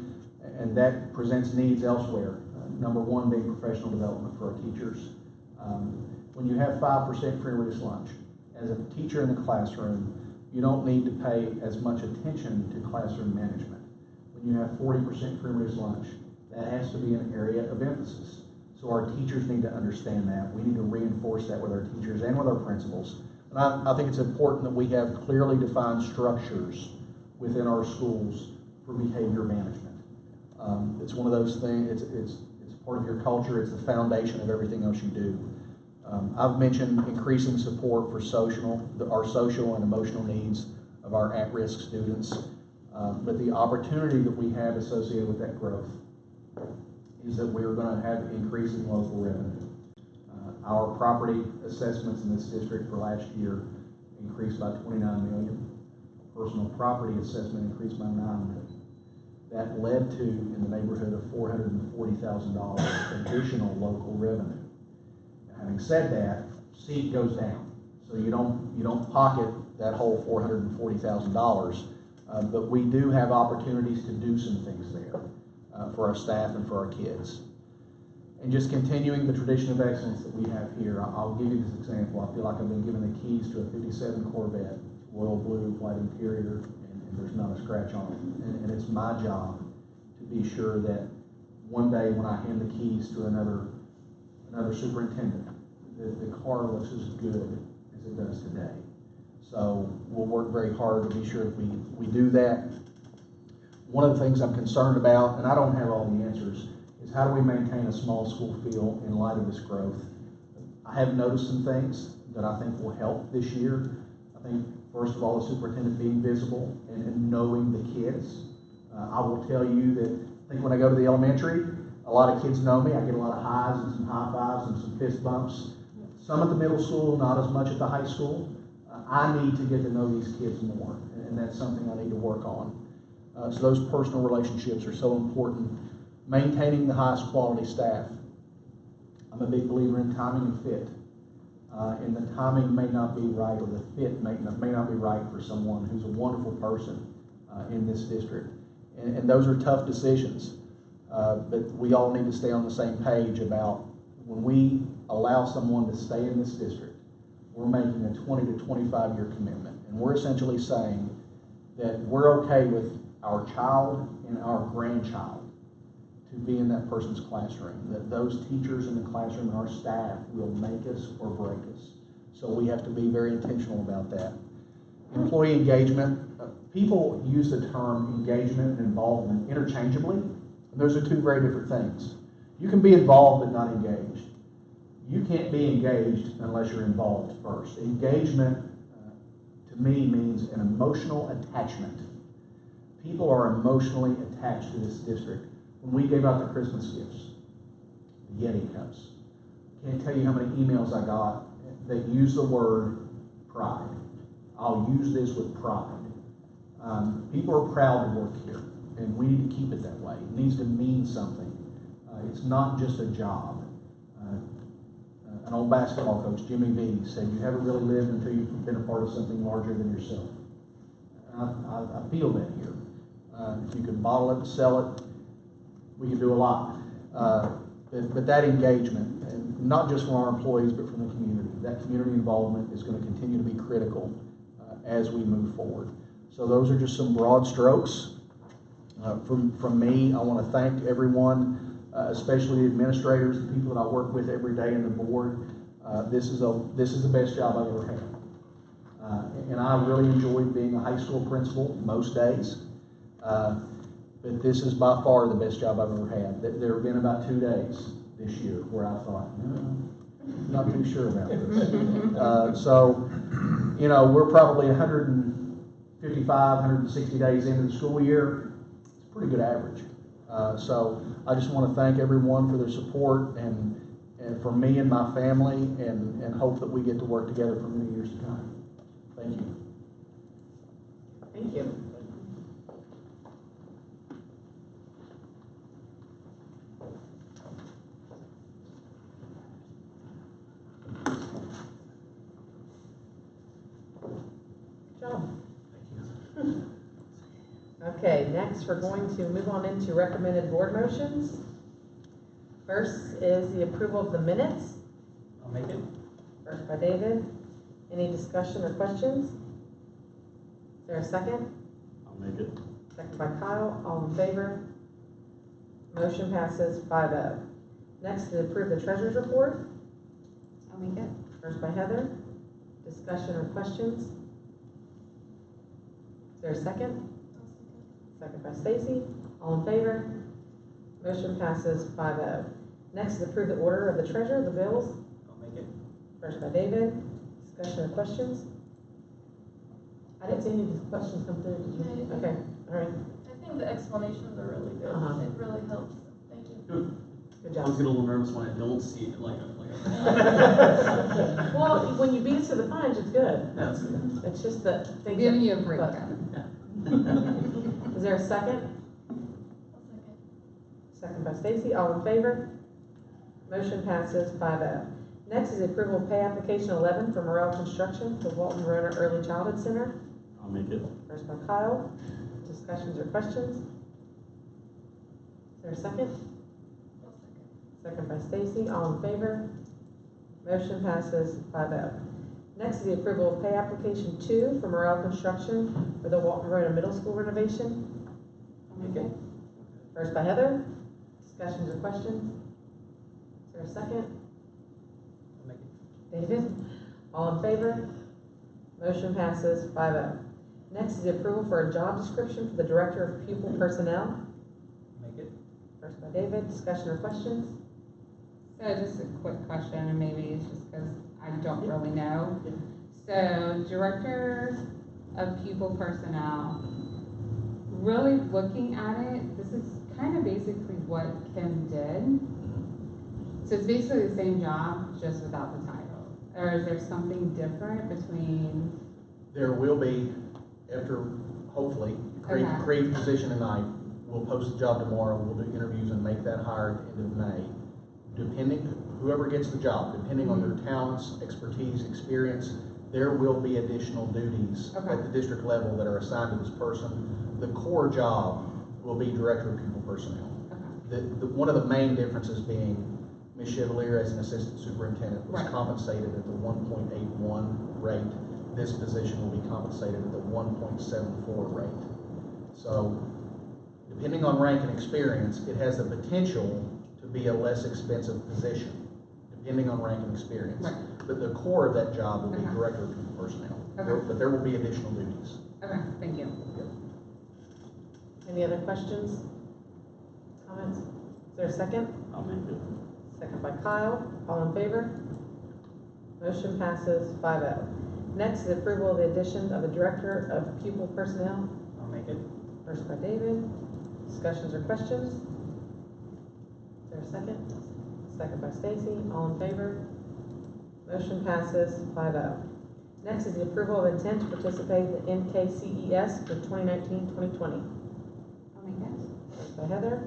and that presents needs elsewhere. Number one being professional development for our teachers. when you have 5% free reduced lunch, as a teacher in the classroom, you don't need to pay as much attention to classroom management. When you have 40% free reduced lunch, that has to be an area of emphasis. So our teachers need to understand that. We need to reinforce that with our teachers and with our principals. And I think it's important that we have clearly defined structures within our schools for behavior management. It's one of those things, it's part of your culture, it's the foundation of everything else you do. I've mentioned increasing support for our social and emotional needs of our at-risk students, but the opportunity that we have associated with that growth is that we're going to have increasing local revenue. Our property assessments in this district for last year increased by 29 million. Personal property assessment increased by 9 million. That led to, in the neighborhood of $440,000 additional local revenue. Having said that, seat goes down, so you don't pocket that whole $440,000, but we do have opportunities to do some things there for our staff and for our kids. And just continuing the tradition of excellence that we have here, I'll give you this example. I feel like I've been given the keys to a '57 Corvette, royal blue, white interior, and there's not a scratch on it. And it's my job to be sure that one day when I hand the keys to another superintendent, the car looks as good as it does today. So we'll work very hard to be sure that we do that. One of the things I'm concerned about, and I don't have all the answers, is how do we maintain a small school feel in light of this growth? I have noticed some things that I think will help this year. I think, first of all, the superintendent being visible and knowing the kids. I will tell you that I think when I go to the elementary, a lot of kids know me. I get a lot of highs and some high fives and some fist bumps. Some at the middle school, not as much at the high school. I need to get to know these kids more, and that's something I need to work on. So those personal relationships are so important. Maintaining the highest quality staff. I'm a big believer in timing and fit. And the timing may not be right, or the fit may not be right for someone who's a wonderful person in this district. And those are tough decisions. But we all need to stay on the same page about when we allow someone to stay in this district, we're making a 20 to 25 year commitment. And we're essentially saying that we're okay with our child and our grandchild to be in that person's classroom, that those teachers in the classroom and our staff will make us or break us. So we have to be very intentional about that. Employee engagement, people use the term engagement and involvement interchangeably, and those are two very different things. You can be involved but not engaged. You can't be engaged unless you're involved first. Engagement, to me, means an emotional attachment. People are emotionally attached to this district. When we gave out the Christmas gifts, the Yeti cups, I can't tell you how many emails I got that use the word pride. I'll use this with pride. People are proud to work here, and we need to keep it that way. It needs to mean something. It's not just a job. An old basketball coach, Jimmy V, said, "You haven't really lived until you've been a part of something larger than yourself." I feel that here. If you could bottle it and sell it, we could do a lot. But that engagement, and not just from our employees, but from the community, that community involvement is going to continue to be critical as we move forward. So those are just some broad strokes. From me, I want to thank everyone, especially the administrators, the people that I work with every day in the board. This is the best job I've ever had. And I really enjoy being a high school principal most days. But this is by far the best job I've ever had. There have been about 2 days this year where I thought, no, not too sure about this. So, you know, we're probably 155, 160 days into the school year. It's a pretty good average. So I just want to thank everyone for their support and for me and my family, and hope that we get to work together for many years to come. Thank you. Thank you. John. Okay, next we're going to move on into recommended board motions. First is the approval of the minutes. I'll make it. First by David. Any discussion or questions? Is there a second? I'll make it. Second by Kyle. All in favor? Motion passes 5-0. Next is approve the treasurer's report. I'll make it. First by Heather. Discussion or questions? Is there a second? Second by Stacy. All in favor? Motion passes 5-0. Next is approve the order of the treasurer, the bills. I'll make it. First by David. Discussion or questions? I didn't see any questions come through, did you? No, you didn't. Okay, all right. I think the explanations are really good. Uh-huh. It really helps. Thank you. Good. Good I was job. getting a little nervous when I don't see it like a. Well, when you beat us to the punch, it's good. That's good. It's just that. I'm giving you a break, but- Kevin. Is there a second? I'll second. Second by Stacy. All in favor? Motion passes 5-0. Next is approval of pay application 11 for Morel Construction for Walton Roner Early Childhood Center. I'll make it. First by Kyle. Discussions or questions? Is there a second? I'll second. Second by Stacy. All in favor? Motion passes 5-0. Next is the approval of pay application 2 for Morel Construction for the Walton Roner Middle School renovation. I'll make it. First by Heather. Discussions or questions? Is there a second? I'll make it. David. All in favor? Motion passes 5-0. Next is the approval for a job description for the Director of Pupil Personnel. Make it. First by David. Discussion or questions? So just a quick question, and maybe it's just because I don't really know. So Director of Pupil Personnel, really looking at it, this is kind of basically what Kim did. So it's basically the same job, just without the title. Or is there something different between? There will be, after, hopefully, Okay. create the position tonight, we'll post the job tomorrow, we'll do interviews and make that hire at the end of May. Depending, whoever gets the job, depending on their talents, expertise, experience, there will be additional duties Okay. at the district level that are assigned to this person. The core job will be Director of Pupil Personnel. Okay. One of the main differences being Ms. Chevalier as an assistant superintendent was Right. compensated at the 1.81 rate. This position will be compensated at the 1.74 rate. So, depending on rank and experience, it has the potential to be a less expensive position, depending on rank and experience. Right. But the core of that job will be Okay. Director of Pupil Personnel. Okay. But there will be additional duties. Okay, thank you. Any other questions? Comments? Is there a second? I'll make it. Second by Kyle. All in favor? Motion passes 5-0. Next is approval of the addition of a Director of Pupil Personnel. I'll make it. First by David. Discussions or questions? Is there a second? Second by Stacy. All in favor? Motion passes 5-0. Next is the approval of intent to participate in the NKCES for 2019-2020. I'll make it. First by Heather.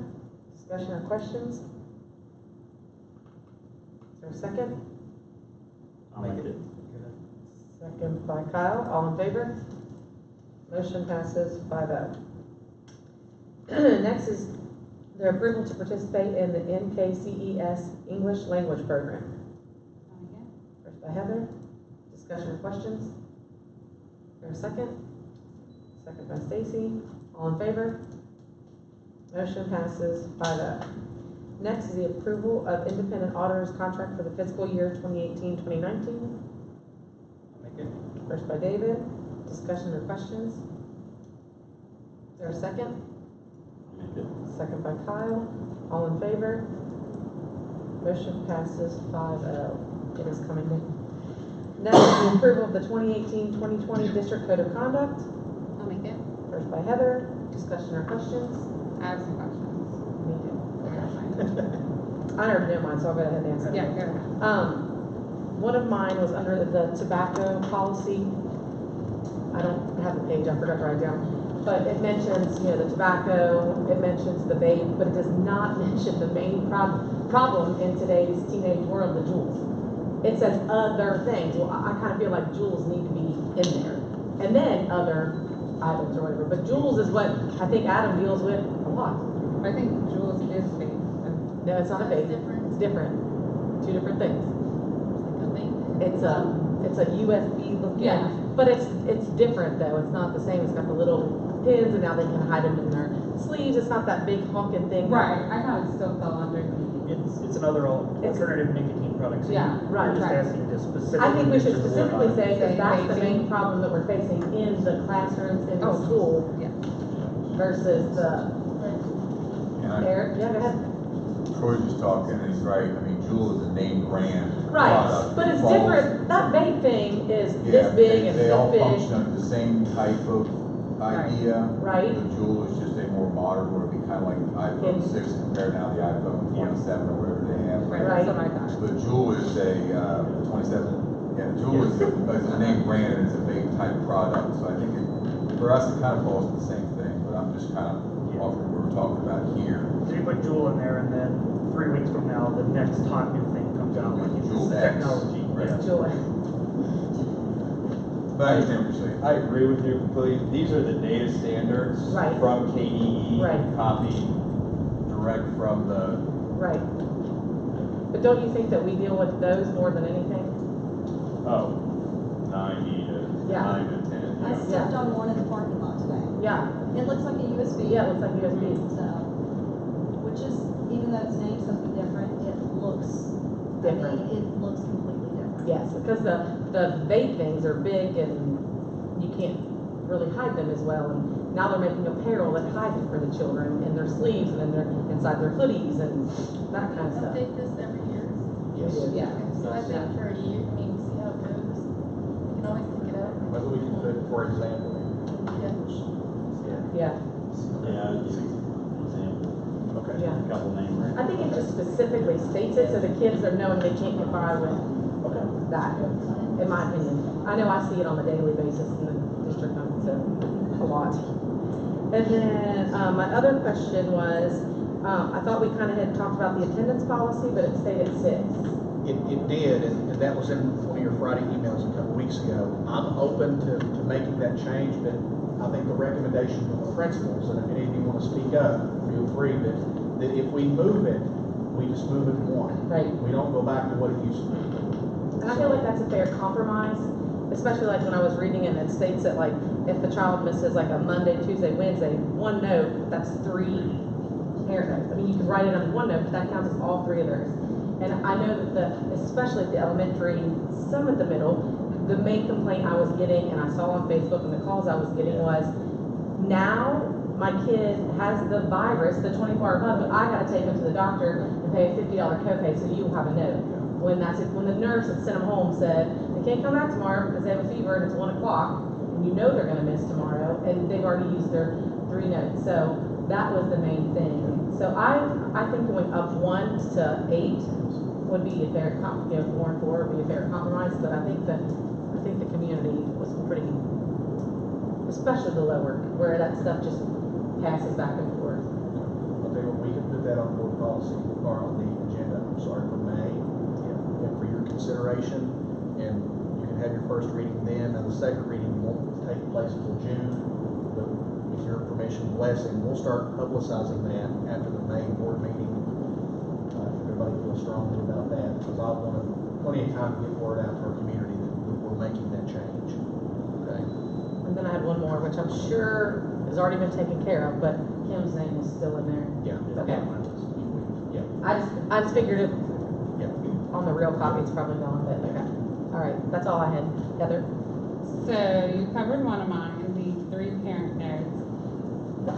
Discussion or questions? Is there a second? I'll make it. Second by Kyle. All in favor? Motion passes 5-0. Next is the approval to participate in the NKCES English Language Program. I'll make it. First by Heather. Discussion or questions? Is there a second? Second by Stacy. All in favor? Motion passes 5-0. Next is the approval of independent auditor's contract for the fiscal year 2018-2019. I'll make it. First by David. Discussion or questions? Is there a second? I'll make it. Second by Kyle. All in favor? Motion passes 5-0. It is coming in. Next is the approval of the 2018-2020 District Code of Conduct. I'll make it. First by Heather. Discussion or questions? I have some questions. Me too. Okay. I already know mine, so I'll go ahead and answer. Yeah, go ahead. One of mine was under the tobacco policy. I don't have the page, I forgot to write it down. But it mentions, the tobacco, it mentions the vape, but it does not mention the main problem in today's teenage world, the jewels. It says other things. Well, I kind of feel like jewels need to be in there. And then other items or whatever. But jewels is what I think Adam deals with a lot. I think Jules is vape. No, it's not a vape. It's different. It's different. Two different things. thing? It's a USB looking, Yeah. but it's different though. It's not the same. It's got the little pins and now they can hide them in their sleeves. It's not that big honking thing. Right, I thought it still fell under the. It's another alternative nicotine product. So Yeah, right, We're just right. asking to specifically. I think we should mention specifically what- say that Say that's the vaping. main problem that we're facing in the classrooms in the Oh, school yeah. versus the, And I, Eric, yeah, go ahead. Troy was talking, and he's right, I mean, Juul is a name brand Right, product. but It it's falls- different. That vape thing is Yeah, this big and they all this function big, under the same type of idea. right? The Juul is just a more modern, would be kind of like the iPhone 6 compared now to the iPhone 27 or whatever they have. Right, that's what I thought. But Juul is a, 27, yeah, Juul is a name brand and it's a vape type product, so I think for us, it kind of falls in the same thing, but I'm just kind of offering what we're talking about here. So you put Juul in there, and then 3 weeks from now, the next hot new thing comes out. Like it's Juul this X. technology. Right. Yeah. Joy. But I understand what you're saying. I agree with you completely. These are the data standards Right. from KDE, Right. copied direct from the. Right. But don't you think that we deal with those more than anything? Oh, 90 to Yeah. 9 to 10. I stepped on one in the parking lot today. Yeah, It looks like a USB. yeah, it looks like USB. So, which is, even though it's named something different, it looks, Different. I mean, it looks completely different. Yes, because the vape things are big and you can't really hide them as well. And now they're making apparel that hides it for the children in their sleeves and in their, inside their hoodies and that kind of stuff. Update this every year. Yes. Yeah. Okay, so I think for a year, I mean, see how it goes. You can always pick it up. Maybe we can put, for example, Yeah. Yeah, Yeah, example, okay. yeah. a couple names. I think it just specifically states it so the kids are knowing they can't get by with Okay. that, in my opinion. I know I see it on a daily basis in the district, so a lot. And then, my other question was, I thought we kind of had talked about the attendance policy, but it stayed at 6. It did, and that was in one of your Friday emails a couple weeks ago. I'm open to making that change, but I think the recommendation from the principals, and if any of you want to speak up, feel free, but that if we move it, we just move it one. Right. We don't go back to what it used to be. And I feel like that's a fair compromise, especially like when I was reading it, it states that like, if the child misses like a Monday, Tuesday, Wednesday, one note, that's 3 parent notes. I mean, you can write it on one note, but that counts as all 3 of theirs. And I know that especially at the elementary, some at the middle, the main complaint I was getting, and I saw on Facebook and the calls I was getting was, now my kid has the virus, the 24-hour hub, but I gotta take him to the doctor and pay a $50 copay so you'll have a note. When the nurse that sent them home said, they can't come back tomorrow because they have a fever and it's 1 o'clock, and you know they're gonna miss tomorrow, and they've already used their 3 notes. So that was the main thing. So I think going up 1 to 8 would be a fair, 4 and 4 would be a fair compromise, but I think the community was pretty, especially the lower, where that stuff just passes back and forth. I'll tell you what, we can put that on board policy, or on the agenda, I'm sorry, for May, and for your consideration, and you can have your first reading then, and the second reading won't take place until June, but with your permission, blessing, we'll start publicizing that after the May board meeting. If everybody feels strongly about that, because I want plenty of time to get word out to our community that we're making that change, okay? And then I had one more, which I'm sure has already been taken care of, but Kim's name is still in there. Yeah. Okay. Yeah. I just figured it, Yeah. on the real copy, it's probably gone, but okay. All right, that's all I had. Heather? So you covered one of mine, the 3 parent notes.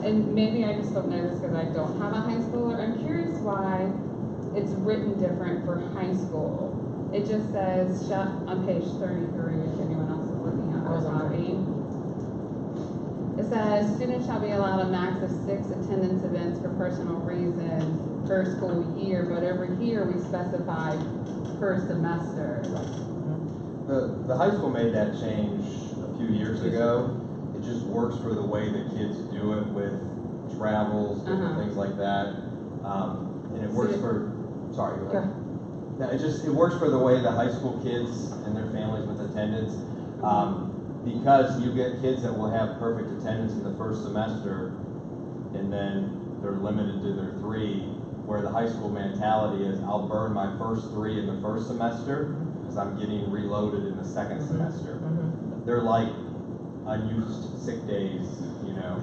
And maybe I just don't know this because I don't have a high schooler. I'm curious why it's written different for high school. It just says, on page 33, if anyone else is looking at I was the on copy. It says, students shall be allowed a max of 6 attendance events for personal reasons per school year, but over here we specify per semester. The high school made that change a few years ago. It just works for the way the kids do it with travels, different things like that. And it works for, sorry, go ahead. No, it works for the way the high school kids and their families with attendance. Because you get kids that will have perfect attendance in the first semester, and then they're limited to their 3, where the high school mentality is, I'll burn my first 3 in the first semester, because I'm getting reloaded in the second semester. Mhm. They're like unused sick days, you know,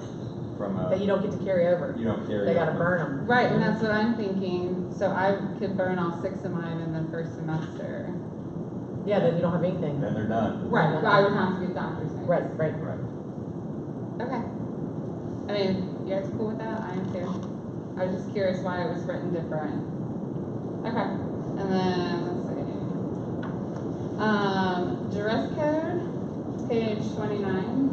from a. That you don't get to carry over. You don't carry They gotta over. burn them. Right, and that's what I'm thinking, so I could burn all 6 of mine in the first semester. Yeah, then you don't have anything. Then they're done. Right, but I would have to get doctor's notes. Right. Right. Okay. I mean, you guys cool with that? I am too. I was just curious why it was written different. Okay, and then, let's see. Dress code, page 29.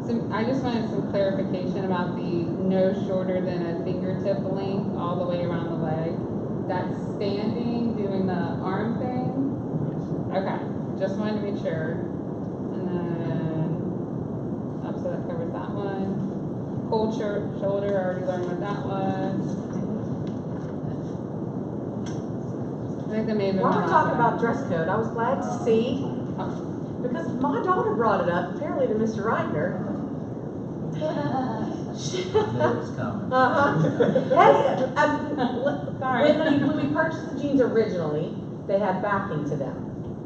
So I just wanted some clarification about the no shorter than a fingertip length all the way around the leg. That's standing, doing the arm thing? Okay, just wanted to make sure. And then, so that covers that one. Cold shoulder, I already learned what that was. I think that may have been While my we're last talking one. about dress code, I was glad to see, because my daughter brought it up, apparently to Mr. Reitner. Knew it was coming. Sorry. When we purchased the jeans originally, they had backing to them.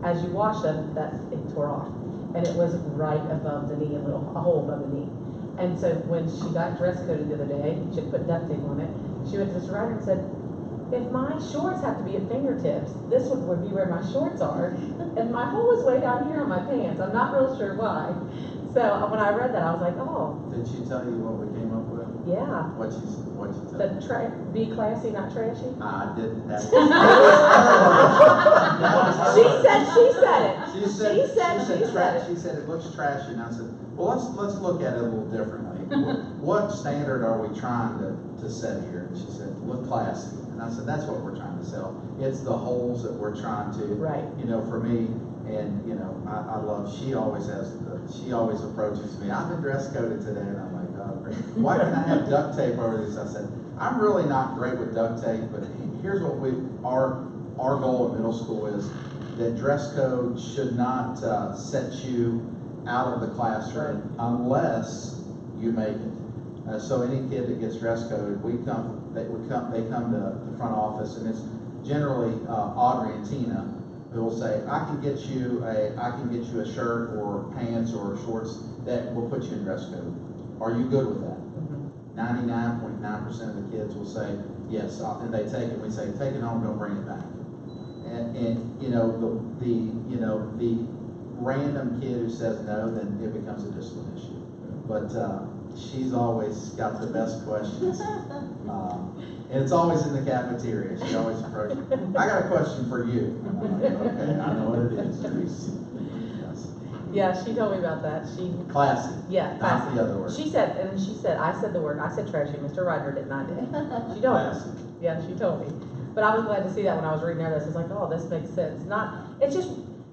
As you wash them, it tore off. And it was right above the knee, a hole above the knee. And so when she got dress coded the other day, she had put duct tape on it, she went to Mr. Reitner and said, if my shorts have to be at fingertips, this would be where my shorts are. And my hole is way down here on my pants. I'm not real sure why. So when I read that, I was like, oh. Did she tell you what we came up with? Yeah. What you said? Be classy, not trashy. I didn't. That She said it. She said it looks trashy, and I said, well, let's look at it a little differently. What standard are we trying to set here? And she said, look classy. And I said, that's what we're trying to sell. It's the holes that we're trying to, you know, for me, and you know, I love. She always approaches me. I've been dress coded today, and I'm like, oh, great. Why can't I have duct tape over this? I said, I'm really not great with duct tape, but here's what our goal in middle school is that dress code should not set you out of the classroom unless you make it. So any kid that gets dress coded, they come to the front office, and it's generally Audrey and Tina who will say, I can get you a shirt or pants or shorts that will put you in dress code. Are you good with that? 99.9% of the kids will say yes, and they take it. We say, take it home, don't bring it back. And you know the random kid who says no, then it becomes a discipline issue. But she's always got the best questions, and it's always in the cafeteria. She always approaches me. I got a question for you. I'm like, okay, I know what it is. Yes. Yeah, she told me about that. Classy. Yeah, Not classy. the other word. I said the word. I said trashy. Mr. Ryder did not. She told me. Classy. Yeah, she told me. But I was glad to see that when I was reading over this. It's like, oh, this makes sense. It's just,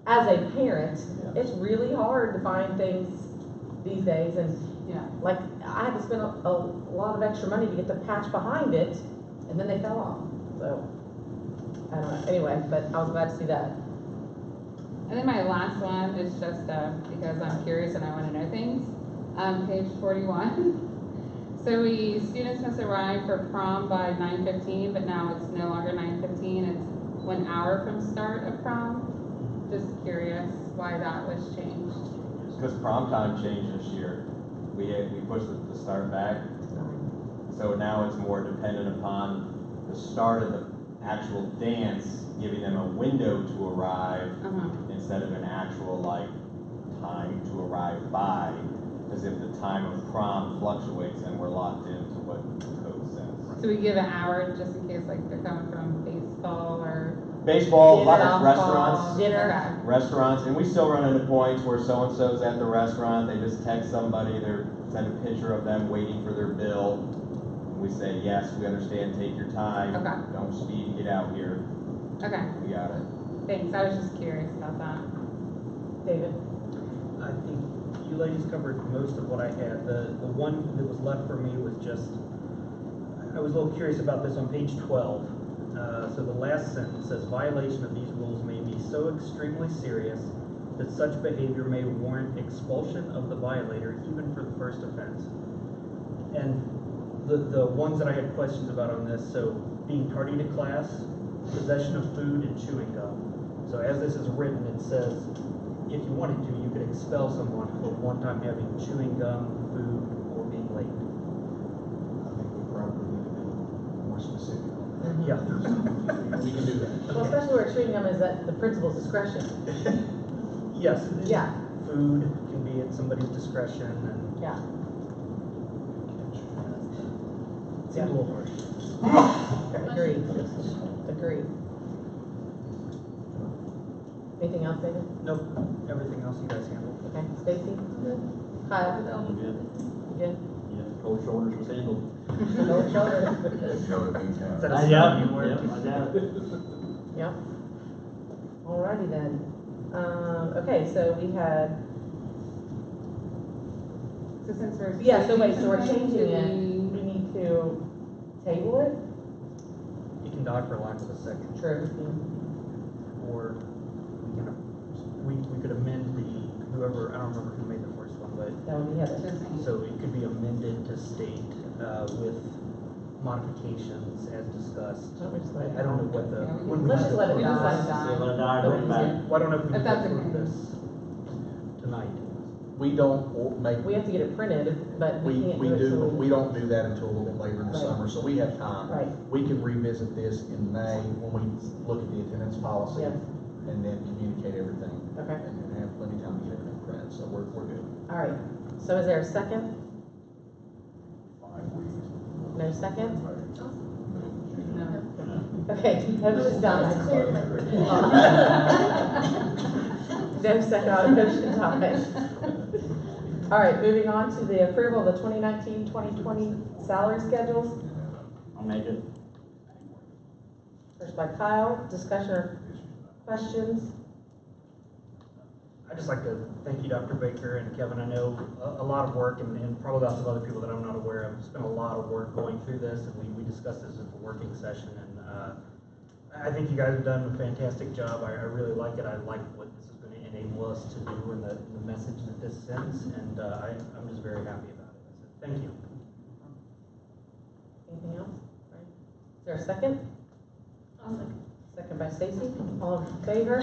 as a parent, it's really hard to find things these days. And like, I had to spend a lot of extra money to get the patch behind it, and then they fell off. So, I don't know. Anyway, but I was glad to see that. I think my last one is just because I'm curious and I want to know things. Page 41. So students must arrive for prom by 9:15, but now it's no longer 9:15. It's 1 hour from start of prom. Just curious why that was changed. Because prom time changed this year. We pushed the start back. So now it's more dependent upon the start of the actual dance, giving them a window to arrive instead of an actual time to arrive by. Because if the time of prom fluctuates, then we're locked into what the code says. So we give an hour just in case they're coming from baseball or Baseball, a lot dinner, of restaurants. dinner. Restaurants, and we still run into points where so-and-so's at the restaurant, they just text somebody, they send a picture of them waiting for their bill. And we say, yes, we understand, take your time. Okay. Don't speed, get out here. Okay. We got it. Thanks. I was just curious about that. David? I think you ladies covered most of what I had. The one that was left for me was just, I was a little curious about this on page 12. So the last sentence says, violation of these rules may be so extremely serious that such behavior may warrant expulsion of the violator even for the first offense. And The ones that I had questions about on this, so being tardy to class, possession of food and chewing gum. So as this is written, it says, if you wanted to, you could expel someone for one time having chewing gum, food, or being late. I think we probably need to be more specific on that. Yeah. We can do that. Well, especially where chewing gum is at the principal's discretion. Yes. Yeah. Food can be at somebody's discretion, and Yeah. it seems a little harsh. Agreed. Agreed. Anything else, David? Nope, everything else you guys handled. Okay, Stacy? Kyle? Good. You good? Yeah, cold shoulders was handled. Cold shoulder. Go to things now. Is that a I sign? got it. Yep, I got it. Yep. Alrighty then. Okay, so we had, So since we're. yeah, so wait, so we're changing changing it. something, We need to table it? You can die for lack of a second. True. Or we could amend whoever, I don't remember who made the first one, but, That would be Heather. so it could be amended to state, with modifications as discussed. Why don't we just let it I don't know what the. when we Let's just let it We just let it die. die. So let it die, bring it back. Well, I don't know if we If can that's approve okay. this tonight. We don't make, We have to get it printed, but we can't we do it do, till but we don't do that until a little bit later in the Right. summer, so we have time. Right. We can revisit this in May when we look at the attendance policy Yes. and then communicate everything. Okay. And have plenty of time to get everything printed, so we're good. All right, so is there a second? 5 weeks. No second? No. Okay, motion dies. No second, motion dies. All right, moving on to the approval of the 2019-2020 salary schedules. I'll make it. First by Kyle, discussion or questions? I'd just like to thank you, Dr. Baker and Kevin. I know a lot of work, and probably lots of other people that I'm not aware of, spent a lot of work going through this, and we discussed this at the working session, and I think you guys have done a fantastic job. I really like it. I like what this is going to enable us to do and the message that this sends, and I'm just very happy about it. So, thank you. Anything else? Right. Is there a second? I'll second. Second by Stacy. All in favor?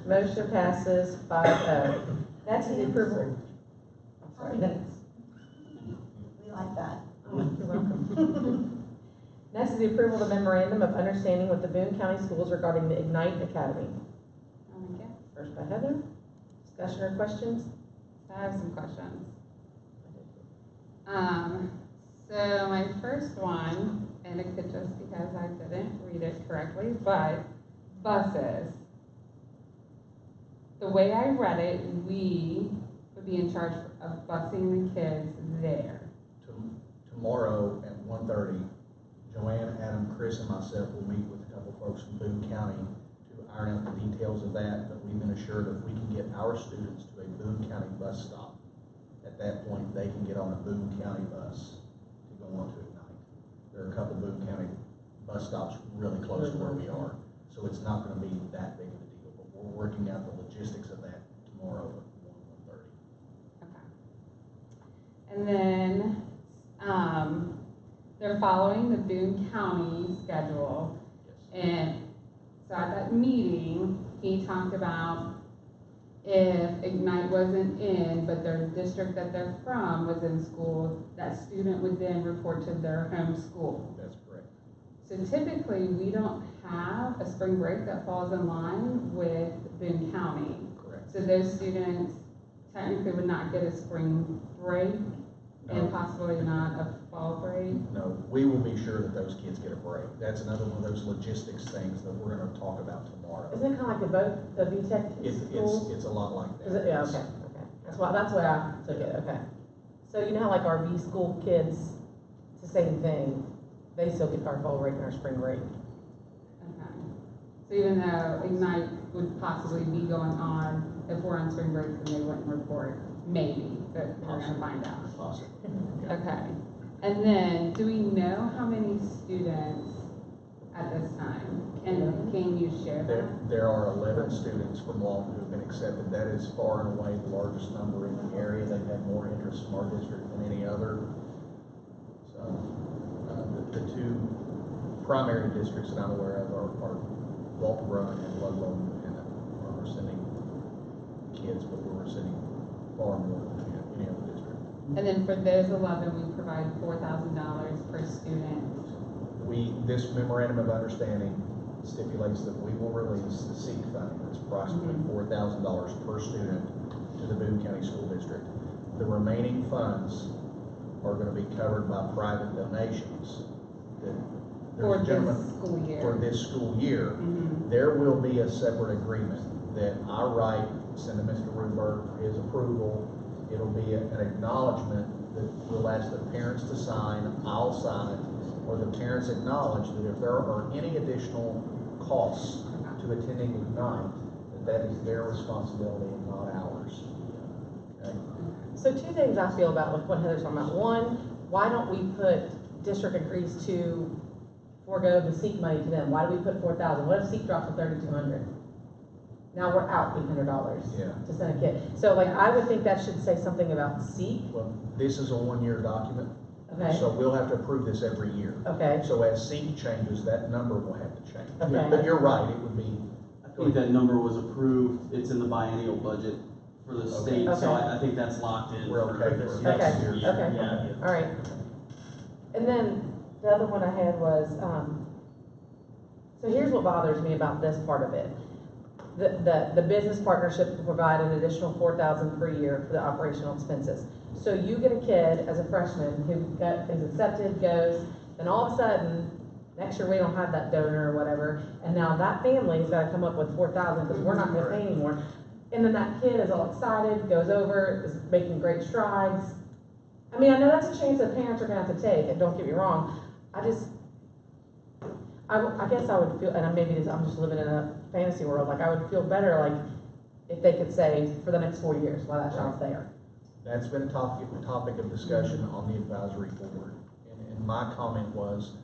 Motion passes 5-0. Next is the approval. I'm sorry. We like that. Oh, you're welcome. Next is the approval of the memorandum of understanding with the Boone County Schools regarding the Ignite Academy. I'll make it. First by Heather. Discussion or questions? I have some questions. So my first one, and it could just because I didn't read it correctly, but buses. The way I read it, we would be in charge of busing the kids there. Tomorrow at 1:30, Joanne, Adam, Chris, and myself will meet with a couple folks from Boone County to iron out the details of that, but we've been assured if we can get our students to a Boone County bus stop, at that point, they can get on a Boone County bus to go on to Ignite. There are a couple Boone County bus stops really close to where we are, so it's not gonna be that big of a deal, but we're working out the logistics of that tomorrow at 1:30. Okay. And then, they're following the Boone County schedule. Yes. And so at that meeting, he talked about if Ignite wasn't in, but their district that they're from was in school, that student would then report to their home school. That's correct. So typically, we don't have a spring break that falls in line with Boone County. Correct. So those students technically would not get a spring break and No. possibly not a fall break. No, we will be sure that those kids get a break. That's another one of those logistics things that we're gonna talk about tomorrow. Isn't it kind of like the VTech school? It's a lot like that. Is it? Yeah, okay, okay. That's why I took it, okay. So you know how like our V school kids, it's the same thing. They still get our fall break and our spring break. Okay. So even though Ignite would possibly be going on, if we're on spring break, then they wouldn't report, maybe, but we're gonna find out. Possibly. Okay. And then, do we know how many students at this time? And can you share that? There are 11 students from Lawton who have been accepted. That is far and away the largest number in the area. They've had more interest from our district than any other. The two primary districts that I'm aware of are Walterboro and Ludlow Independent, where we're sending kids, but we're sending far more than any other district. And then for those 11, we provide $4,000 per student. This memorandum of understanding stipulates that we will release the SEEK funding, that's approximately $4,000 per student to the Boone County School District. The remaining funds are going to be covered by private donations. For this school year. For this school year. There will be a separate agreement that I write, send to Mr. Ruberg for his approval. It'll be an acknowledgement that we'll ask the parents to sign, I'll sign it, or the parents acknowledge that if there are any additional costs to attending Ignite, that is their responsibility and not ours. Okay? So two things I feel about what Heather's talking about. One, why don't we put district agrees to forego the SEEK money to them? Why do we put $4,000? What if SEEK drops to $3,200? Now we're out $800 to send a kid. So like, I would think that should say something about SEEK. Well, this is a one-year document. Okay. So we'll have to approve this every year. Okay. So as SEEK changes, that number will have to change. Okay. But you're right, it would be. I think that number was approved, it's in the biennial budget for the state, so Okay. I think that's locked in We're for okay this for next next year. year. Okay. Yeah. All right. And then the other one I had was, so here's what bothers me about this part of it. The business partnership will provide an additional $4,000 per year for the operational expenses. So you get a kid as a freshman who is accepted, goes, then all of a sudden, next year we don't have that donor or whatever, and now that family's gotta come up with $4,000 because we're not gonna pay anymore. And then that kid is all excited, goes over, is making great strides. I mean, I know that's a chance that parents are gonna have to take, and don't get me wrong. I guess I would feel, and maybe I'm just living in a fantasy world, like I would feel better like if they could say for the next 4 years while that child's there. That's been a topic of discussion on the advisory board. And my comment was,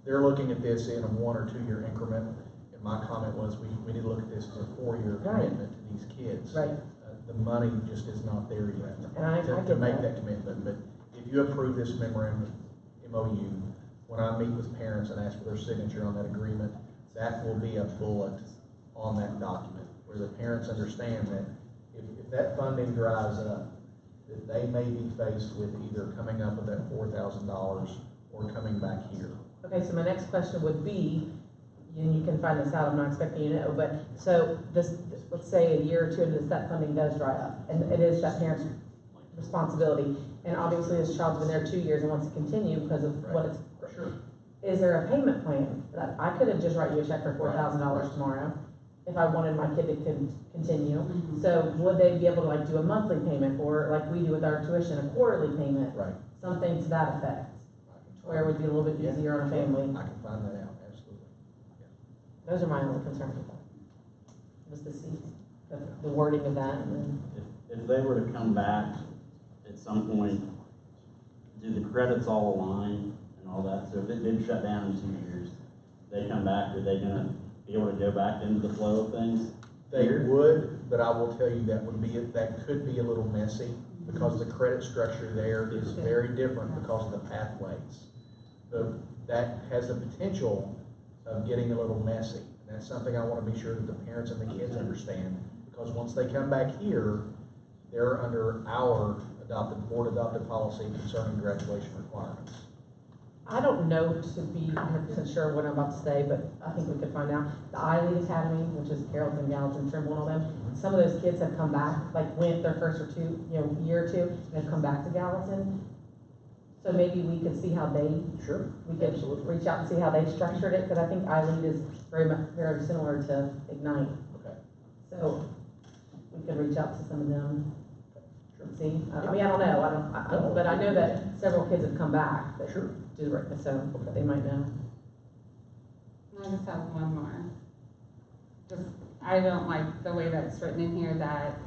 they're looking at this in a 1 or 2 year increment. And my comment was, we need to look at this as a 4-year commitment to these kids. Right. The money just is not there yet And I to get make that. that commitment. But if you approve this memorandum, MOU, when I meet with parents and ask for their signature on that agreement, that will be a bullet on that document where the parents understand that if that funding dries up, that they may be faced with either coming up with that $4,000 or coming back here. Okay, so my next question would be, and you can find this out, I'm not expecting you to know, but so this, let's say a year or two into this, that funding does dry up, and it is that parent's responsibility, and obviously this child's been there 2 years and wants to continue because of what it's. Sure. Is there a payment plan? That I could have just write you a check for $4,000 tomorrow if I wanted my kid to continue. So would they be able to like do a monthly payment, or like we do with our tuition, a quarterly payment? Right. Something to that effect, where it would be a little bit easier on a family. I can find that out, absolutely. Those are my only concerns with that. Was the seat, the wording of that, and then. If they were to come back at some point, do the credits all align and all that? So if it did shut down in 2 years, they come back, are they gonna be able to go back into the flow of things? They would, but I will tell you that could be a little messy because the credit structure there is very different because of the pathways. That has the potential of getting a little messy. And that's something I want to be sure that the parents and the kids understand, because once they come back here, they're under our board adopted policy concerning graduation requirements. I don't know to be 100% sure what I'm about to say, but I think we could find out. The iLead Academy, which is Carrollton, Gallatin, Trimble, and all them, some of those kids have come back, like went their first or year or two, and have come back to Gallatin. So maybe we could see how we could reach out and see how they structured it, because I think iLead is very similar to Ignite. Okay. So we could reach out to some of them. See, I mean, I don't know, but I know that several kids have come back that do it, so they might know. I just have one more. Just, I don't like the way that's written in here that,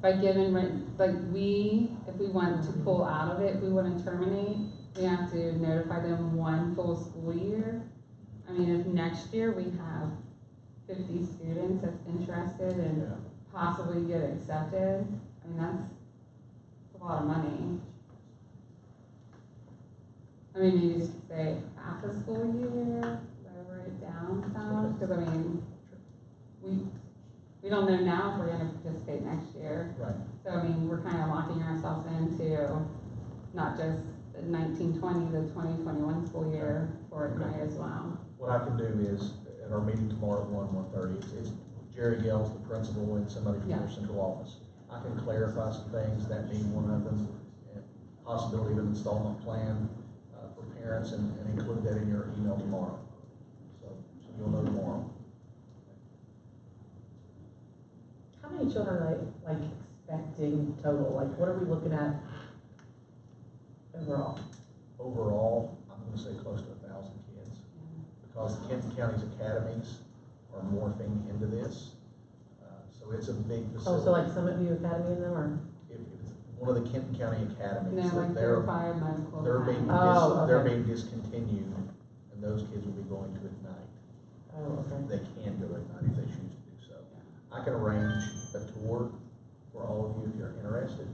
by giving, like if we want to pull out of it, if we want to terminate, we have to notify them 1 full school year. I mean, if next year we have 50 students that's interested and possibly get accepted, I mean, that's a lot of money. I mean, maybe just say half a school year, lower it down some, because I mean, we don't know now if we're gonna participate next year. Right. So I mean, we're kind of locking ourselves into not just the 1920, the 2021 school year for Ignite as well. What I can do is, at our meeting tomorrow at 1:30, it's Jerry Gell's the principal and somebody from Yeah. their central office. I can clarify some things, that being one of them, and possibility of an installment plan for parents, and include that in your email tomorrow. So you'll know tomorrow. How many children are they, like, expecting total? Like, what are we looking at overall? Overall, I'm gonna say close to 1,000 kids, because the Kenton County's academies are morphing into this. So it's a big Oh, facility. so like Summit View Academy in them, or? If it's one of the Kenton County academies, No, like they're, certified medical. they're being, Oh, they're okay. being discontinued, and those kids will be going to Ignite. Oh, okay. They can go to Ignite if they choose to do so. I can arrange a tour for all of you if you're interested.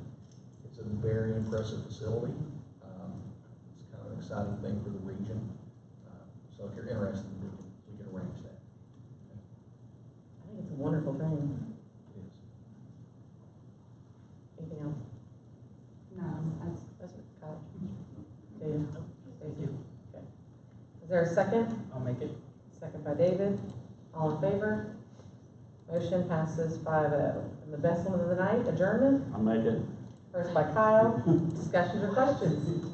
It's a very impressive facility. It's kind of an exciting thing for the region. So if you're interested, we can arrange that. I think it's a wonderful thing. It is. Anything else? No, That's Kyle. Dave? Stacy? Okay. Is there a second? I'll make it. Second by David. All in favor? Motion passes 5-0. And the best one of the night, adjournment, I'll make it. first by Kyle. Discussions or questions?